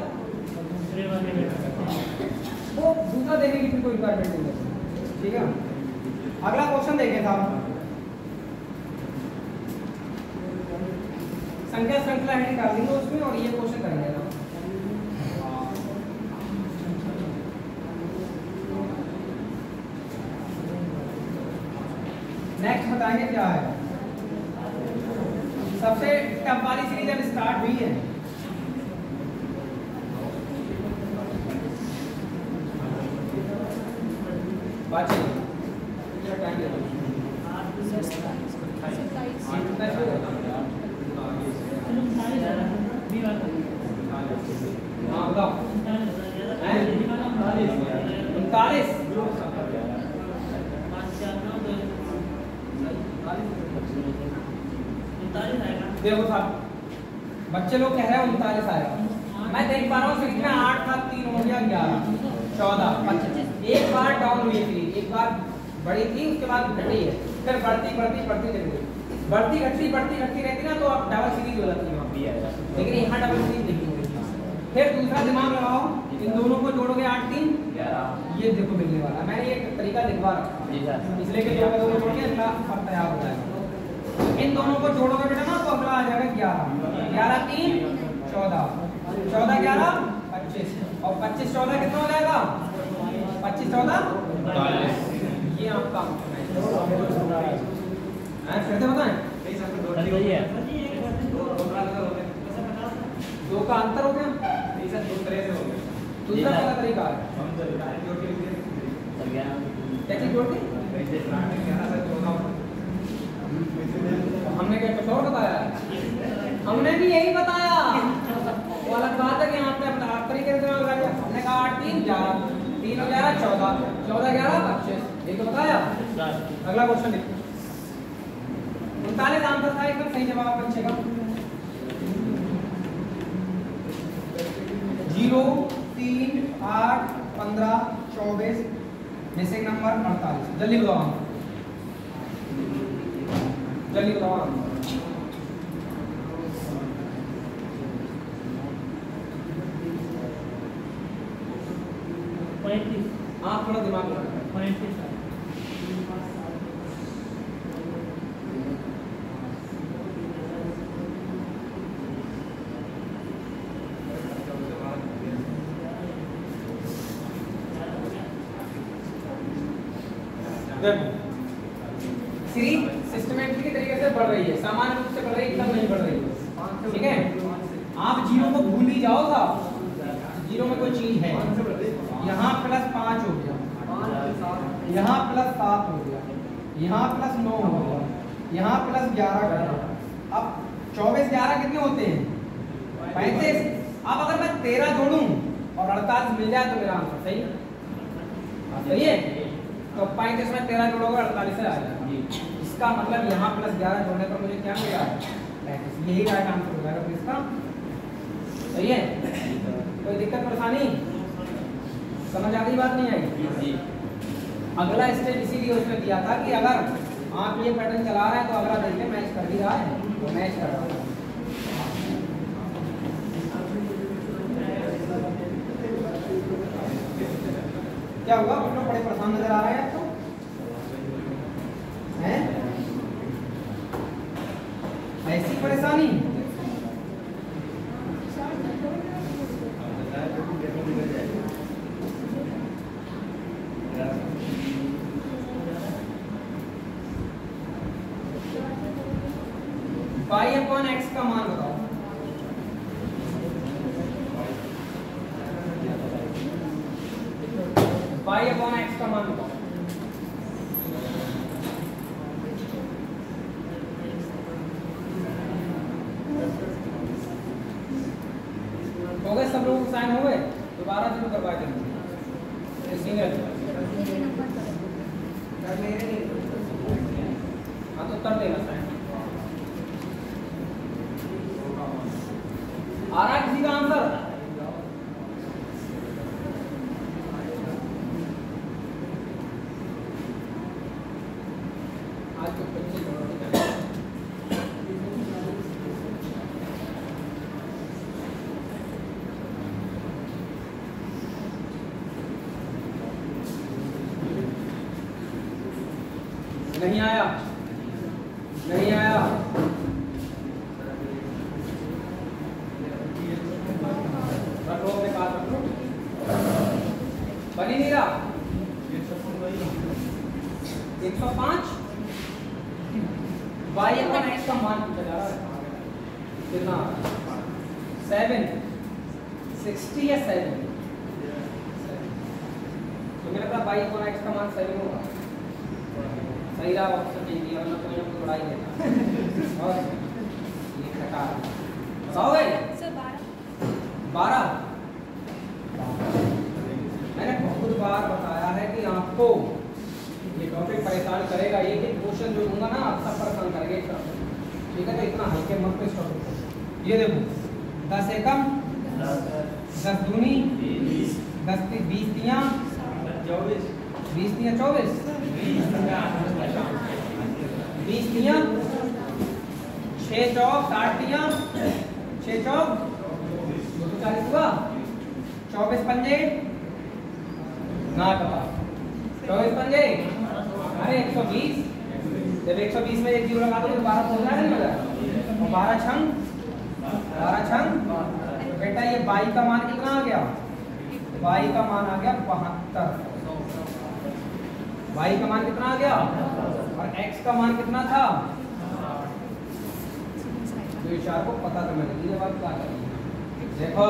[SPEAKER 2] दूसरे वाले में
[SPEAKER 1] वो दूसरा देने की फिर कोई रिक्वायरमेंट नहीं है। ठीक है, अगला क्वेश्चन देखे था संख्या श्रृंखला हेडिंग डाल देंगे उसमें, और ये क्वेश्चन करेंगे ना। नेक्स्ट बताएंगे क्या है, सबसे टफ वाली सीरीज अब स्टार्ट हुई है। बातचीत हाँ बताओ 39 देखो साहब, बच्चे लोग कह रहे हैं 39 आएगा, मैं देख पा रहा हूँ सीरीज में 8 7 3 हो गया 11 14 25, एक बार डाउन हुई थी, एक बार बड़ी थी उसके बाद घटी है, फिर बढ़ती बढ़ती बढ़ती चली गई, बढ़ती घटती रहती ना, तो आप डबल सीरीज हो जाती है वहाँ, लेकिन यहाँ डबल सीरीज नहीं होगी। फिर दूसरा दिमाग लगाओ, इन दोनों को जोड़ोगे 8 3 11, ये देखो मिलने वाला। मैंने ये तरीका दिखवा रखा, इसलिए कि दोनों को जोड़ के अगला फर्क तैयार हो जाएगा। इन दोनों को जोड़ोगे बेटा ना, तो अगला आ जाएगा 11 3 14 14 11 25, और 25 14 कितना हो जाएगा 25 14 42। ये आपका फिर से बताएं, दो का अंतर हो गया, दूसरा वाला तरीका है कैसे जोड़ के, हमने क्या कुछ और बताया, हमने भी यही बताया, वो अलग बात है कि यहाँ पे अपना तरीके से हमने कहा 8 3 11 3 11 14 14 11 25, ये तो बताया। अगला क्वेश्चन देखो, 39 आंसर था, एकदम सही जवाब बच्चे का 0 3 8 15 24, मिसिंग नंबर 48। जल्दी बताओ, जल्दी बताओ। आप थोड़ा दिमाग लगाओ। सीरीज सिस्टमेटिक तरीके से बढ़ रही है, सामान्य रूप से बढ़ रही है, एकदम नहीं बढ़ रही है। ठीक है, आप जीरो को भूल ही जाओ था, जीरो में कोई चीज है, यहाँ +5 हो गया, यहाँ +7 हो गया, यहाँ +9 हो गया, यहाँ +11 हो गया। अब 24 11 कितने होते हैं 35। अब अगर मैं 13 जोड़ूं और 48 मिल जाए तो मेरा आंसर सही है, सही है। तो 35 में 13 जोड़ोगे 48 से आ जाएगा। इसका मतलब यहाँ प्लस 11 जोड़ने पर मुझे क्या मिला? 35। यही राइट आंसर हो जाएगा इसका। सही है? कोई दिक्कत परेशानी समझ आ गई? बात नहीं आई? अगला स्टेप इसीलिए उसने दिया था कि अगर आप ये पैटर्न चला रहे हैं तो अगला देखिए मैच कर ही रहा है, तो मैच कर रहा है। क्या हुआ? कुछ लोग बड़े परेशान नजर आ रहे हैं आपको? हैं? ऐसी परेशानी? पाई अपॉन एक्स का मान बताओ। पाई अपॉन एक्स का मान बताओ। हो गए सब लोग साइन हो गए? दोबारा शुरू करवा देंगे सिंगल। हाँ तो कर देना साइन। आ रहा है किसी का आंसर? आज तो नहीं आया? नहीं आया? रख लो अपने पास, रख लो। बनी नहीं रहा? 105 y अपॉन x का मान पूछा जा रहा है कितना? 7 60 या 7? तो मेरा था y अपॉन x का मान 7 होगा। सही रहा ऑप्शन नहीं दिया, वरना कोई ना कोई उड़ा ही देता। और ये घटा बताओगे?
[SPEAKER 6] सर
[SPEAKER 1] 12। मैंने बहुत बार बताया है कि आपको ये टॉपिक परेशान करेगा। ये कि क्वेश्चन जो दूंगा ना आप सब परेशान करेंगे एक तरफ। ठीक है? तो इतना हल्के मत पे इस टॉपिक को। ये देखो 10 एकम 10 दूनी 10 20 तियां 24 20 तियां 24 20 तियां 6 चौक 60 तियां 6 चौक 240 हुआ। 24 पंजे ना कपा 24 पंजे अरे 120। जब 120 में एक जीरो लगा दो तो 12 हो जाएगा नहीं लगा? और 12 छंग तो बेटा ये y का मान कितना आ गया? y का मान आ गया 72। y का मान कितना आ गया? और x का मान कितना था? तो इशार को पता करना चाहिए। बात क्या करें? देखो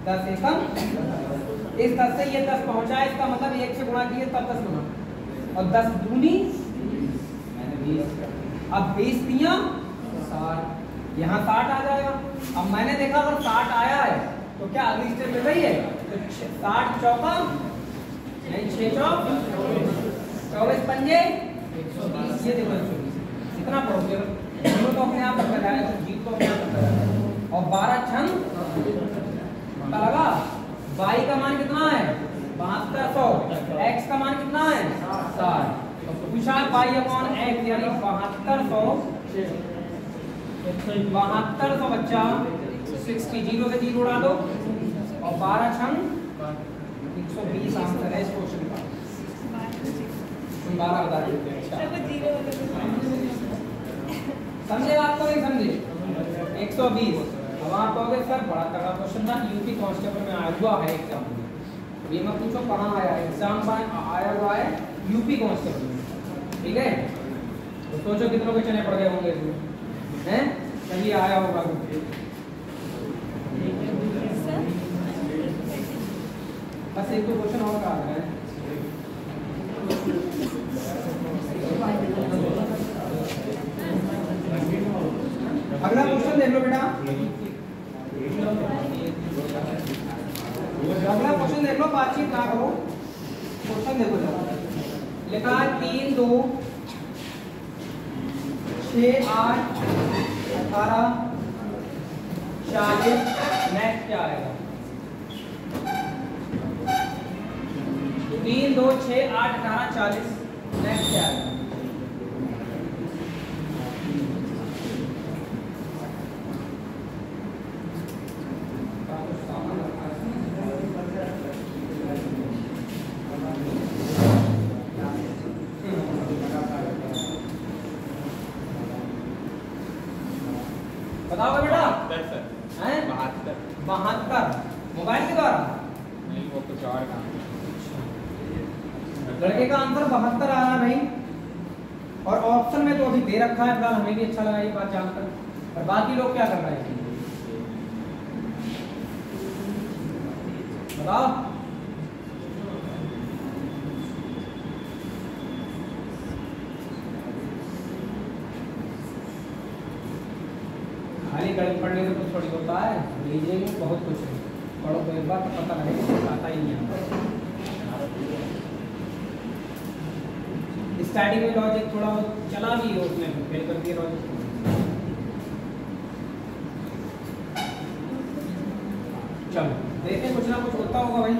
[SPEAKER 1] 10 एकम इस 10 से ये 10 पहुंचा है, इसका मतलब 1 से गुणा किए तब 10 गुना। और 10 दूनी मैंने 20। अब 20 तियां 60, यहाँ 60 आ जाएगा। अब मैंने देखा अगर 60 आया है तो क्या अगली स्टेप मिल रही है? तो 60 चौका नहीं 6 चौक 24 पंजे 120। ये देखो 120 इतना पढ़ोगे दोनों तो अपने आप रखा जाएगा, तो जीत तो अपने आप रखा जाएगा। और 12 छंग पता लगा? y का मान कितना है? 7200। x का मान कितना है? 60। तो पूछा y अपॉन x यानी 7200 बच्चा 60 जीरो से जीरो उड़ा दो और 12 छंग 120 आंसर है इस क्वेश्चन का। तुम 12 बता देते हैं। अच्छा समझे बात को? नहीं समझे? 120। अब आप कहोगे सर बड़ा तगड़ा क्वेश्चन था, यूपी कांस्टेबल में आया हुआ है एग्जाम में। ये मत पूछो कहाँ आया है, एग्जाम में आया हुआ है यूपी कांस्टेबल में। ठीक है? तो सोचो कितनों के चने पड़ गए होंगे इसमें, हैं? कभी आया होगा। बस एक तो क्वेश्चन और का आ रहा है। अगला क्वेश्चन देख लो बेटा। अगला क्वेश्चन देख लो, बातचीत ना करो, क्वेश्चन देखो जरा। 3, 2, 6, 8, 18, 40। नेक्स्ट क्या आएगा? 3, 2, 6, 8, 18, 40। नेक्स्ट क्या आएगा? बताओगे बेटा?
[SPEAKER 5] सर
[SPEAKER 1] हैं?
[SPEAKER 5] 72।
[SPEAKER 1] 72 मोबाइल के द्वारा।
[SPEAKER 5] नहीं, वो कुछ और काम है।
[SPEAKER 1] लड़के का आंसर 72 आ रहा भाई, और ऑप्शन में तो अभी दे रखा है। फिलहाल हमें भी अच्छा लगा ये बात जानकर। और बाकी लोग क्या कर रहे हैं बताओ? खाली गणित पढ़ने से कुछ थोड़ी होता है। लीजिए बहुत कुछ है, पढ़ो तो एक बार तो पता रहेगा, कुछ आता ही नहीं है। स्टार्टिंग में लॉजिक थोड़ा बहुत चला भी हो, उसमें फेल कर दिया लॉजिक। चलो देखें, कुछ ना कुछ होता होगा भाई।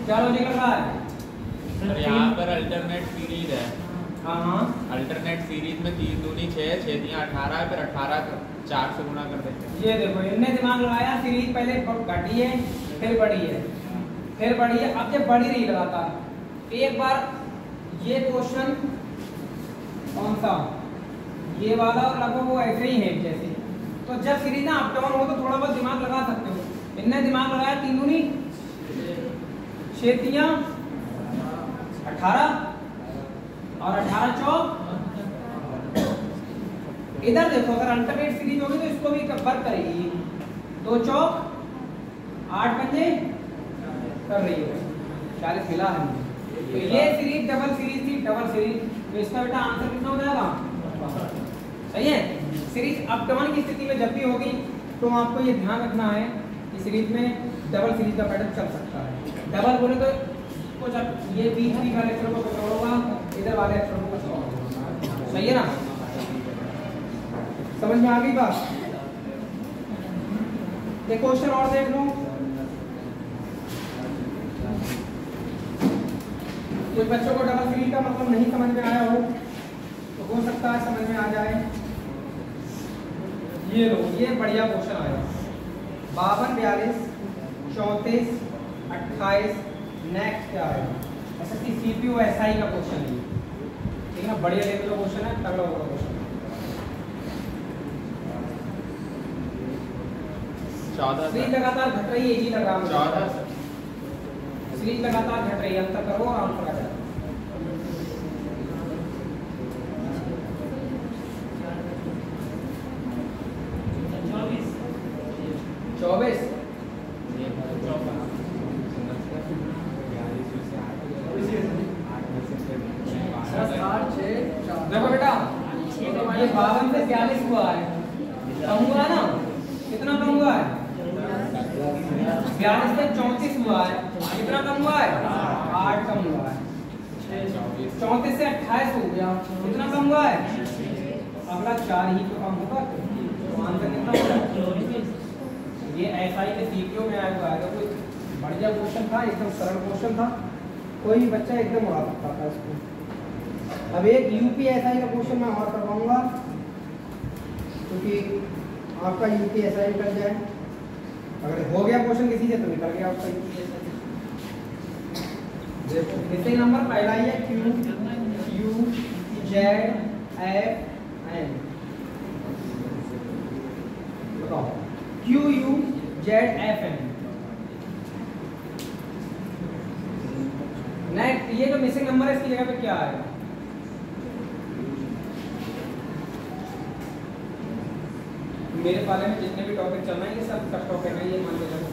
[SPEAKER 1] क्या लॉजिक लग रहा है?
[SPEAKER 5] सर यहाँ पर अल्टरनेट सीरीज है।
[SPEAKER 1] हाँ हाँ,
[SPEAKER 5] अल्टरनेट सीरीज में 3 दूनी 6, 6 तियां 18 है, फिर 18 4 से गुना कर देते हैं।
[SPEAKER 1] ये देखो इनने दिमाग लगाया। सीरीज पहले घटी है, फिर बढ़ी है, फिर बढ़ी है, अब जब बढ़ी रही लगातार। एक बार ये क्वेश्चन कौन सा, ये वाला, और लगभग वो ऐसे ही है जैसे। तो जब सीरीज ना अप डाउन हो तो थोड़ा बहुत दिमाग लगा सकते हो। इनने दिमाग लगाया 3 दूनी 6 तियां 18 और 18 चौक। इधर देखो, अगर अल्टरनेट सीरीज होगी तो इसको भी वर्क करेगी। 2 चौक 8 पंजे कर रही है, 40 मिला है। तो ये सीरीज डबल सीरीज थी, डबल सीरीज। तो इसका बेटा आंसर कितना हो जाएगा? सही है। सीरीज अप डाउन की स्थिति में जब भी होगी तो आपको ये ध्यान रखना है कि सीरीज में डबल सीरीज का पैटर्न चल सकता है। डबल बोले तो कुछ ये बीच वाले अक्षरों को कुछ और होगा, इधर वाले अक्षरों को कुछ और होगा। सही है ना? समझ में आ गई बात? एक क्वेश्चन और देख लो। कुछ बच्चों को डबल सीरीज का मतलब नहीं समझ में आया हो तो हो सकता है समझ में आ जाए। ये लो, ये बढ़िया क्वेश्चन आया। 52, 42, 34, 28। नेक्स्ट क्या आएगा? एसएससी सीपीयू एसआई का क्वेश्चन है। ठीक है ना? बढ़िया लेवल का क्वेश्चन है, तगड़ा होगा क्वेश्चन।
[SPEAKER 5] 14
[SPEAKER 1] सीरीज लगातार घट रही है, इजी लग रहा है मुझे।
[SPEAKER 5] 14
[SPEAKER 1] सीरीज लगातार घट रही है, अंतर करो और आंसर आ जाए। देखो बेटा, ये 52 से 42 हुआ है, कम हुआ है ना? कितना कम हुआ है? 42 से 34 हुआ है, कितना कम हुआ है? 8 कम हुआ है। 34 से 28 हो गया, कितना कम हुआ है? अगला 4 ही तो कम होगा, तो आंसर कितना होगा? ये एसआई के सीपीयू में आया हुआ है। कोई बढ़िया क्वेश्चन था, एकदम सरल क्वेश्चन था, कोई बच्चा एकदम उड़ा सकता था इसको। अब एक यूपीएसआई का क्वेश्चन मैं और करवाऊंगा, क्योंकि आपका यूपीएसआई निकल जाए। अगर हो गया क्वेश्चन किसी से तो निकल गया आपका यूपीएसआई। देखो मिसिंग नंबर पहला ही है Q U Z F N. बताओ Q U Z F N. Next ये जो मिसिंग नंबर है इसकी जगह पे क्या आएगा? मेरे पाले में जितने भी टॉपिक चल रहे हैं ये सब कट टॉपिक है, ये मान के चलो।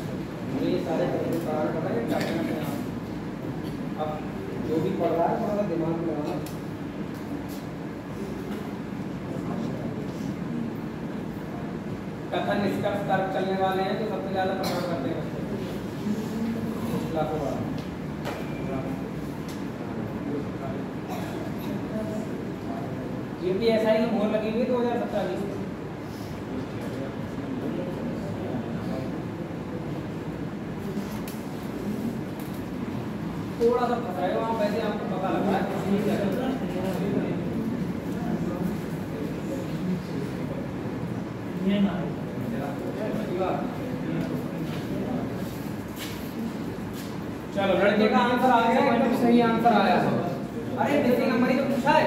[SPEAKER 1] मुझे ये सारे तरीके कारण पता है क्या करना है आप। अब जो भी पढ़ रहा है थोड़ा सा दिमाग में लगाना। कथन निष्कर्ष तर्क चलने वाले हैं तो सबसे ज्यादा प्रभाव करते हैं लाखों बार। यूपीएसआई की मोहर लगी हुई 2017-20 थोड़ा सा फंसा है वहाँ, वैसे आपको पता लगा है।
[SPEAKER 2] ये ना
[SPEAKER 1] चलो लड़के का आंसर आ गया, एकदम सही आंसर आया है। अरे बेसिक नंबर ही तो पूछा है।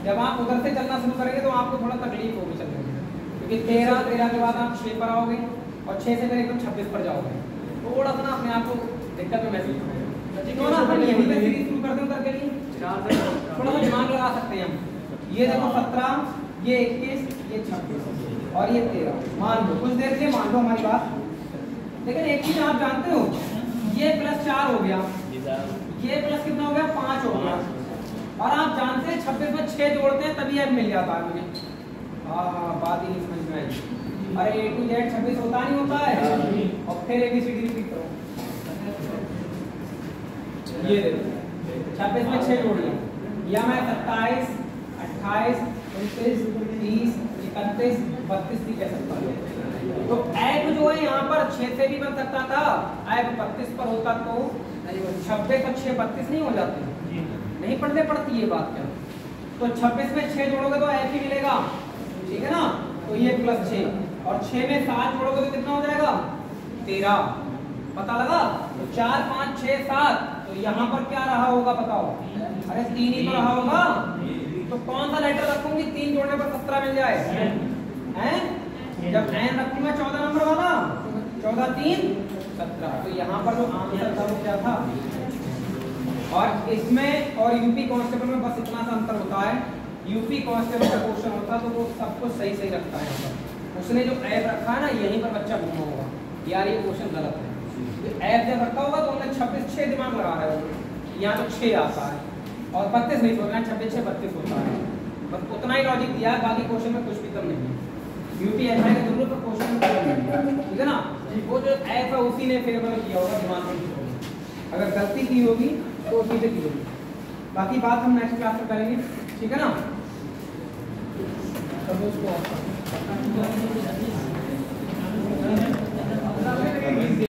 [SPEAKER 1] जब आप उधर से चलना शुरू करेंगे तो आपको थोड़ा तकलीफ होगी चलने में, क्योंकि 13 के बाद आप 6 पर आओगे और 6 से फिर एकदम 26 पर जाओगे। थोड़ा सा ना अपने आप को दिक्कत में महसूस करोगे। तो ना हम यहीं पे सीरीज शुरू करते हैं उधर के लिए, थोड़ा सा दिमाग लगा सकते हैं हम। ये देखो 17, ये 21, ये 26 और ये 13। मान लो कुछ देर के लिए मान लो हमारी बात, लेकिन एक चीज आप जानते हो, ये +4 हो गया, ये प्लस कितना हो गया 5 हो गया, और आप जानते हैं 26 में 6 जोड़ते हैं तभी अब मिल जाता है मुझे। बात ही नहीं समझ में आई। अरे A to Z 26 होता नहीं होता है, और फिर ABCD रिपीट करो। ये देखो 26 में 6 जोड़ लिया, या मैं 27, 28, 29, 30, 31, 32 भी कह सकता हूँ। तो ऐप जो है यहाँ पर 6 से भी बन सकता था, ऐप 32 पर होता तो 26 और 6 32 नहीं हो जाते, नहीं पढ़ने पड़ती ये बात क्या। तो 26 में 6 जोड़ोगे तो ऐप ही मिलेगा, ठीक है ना। तो ये +6 और 6 में 7 जोड़ोगे तो कितना हो जाएगा 13, पता लगा। तो 4, 5, 6, 7, तो यहाँ पर क्या रहा होगा बताओ। अरे 3 ही तो रहा होगा, तो कौन सा लेटर रखूंगी 3 जोड़ने पर 17 मिल जाए हैं। जब n रखूंगा 14 नंबर वाला, 14 3 17, तो यहाँ पर जो आंसर था वो क्या था। और इसमें और यूपी कांस्टेबल में बस इतना सा अंतर होता है, यूपी कांस्टेबल का क्वेश्चन होता तो वो सब कुछ सही सही रखता है। उसने जो ऐप रखा है ना, यहीं पर बच्चा घूमा होगा यार ये क्वेश्चन गलत है। तो ऐप जब रखा होगा तो उन्हें 26 6 दिमाग लगा रहा है, यहाँ तो 6 आता है और 32 नहीं सोचना, 26 6 32 होता है। बस उतना ही लॉजिक दिया है, बाकी क्वेश्चन में कुछ भी कम नहीं है। यूपीएसआई की जरूरत तो क्वेश्चन में, ठीक है ना। वो जो ऐप है उसी ने फेवर किया होगा, दिमाग में अगर गलती की होगी तो उसी से की होगी। बाकी बात हम नेक्स्ट क्लास में करेंगे, ठीक है ना। तो उसको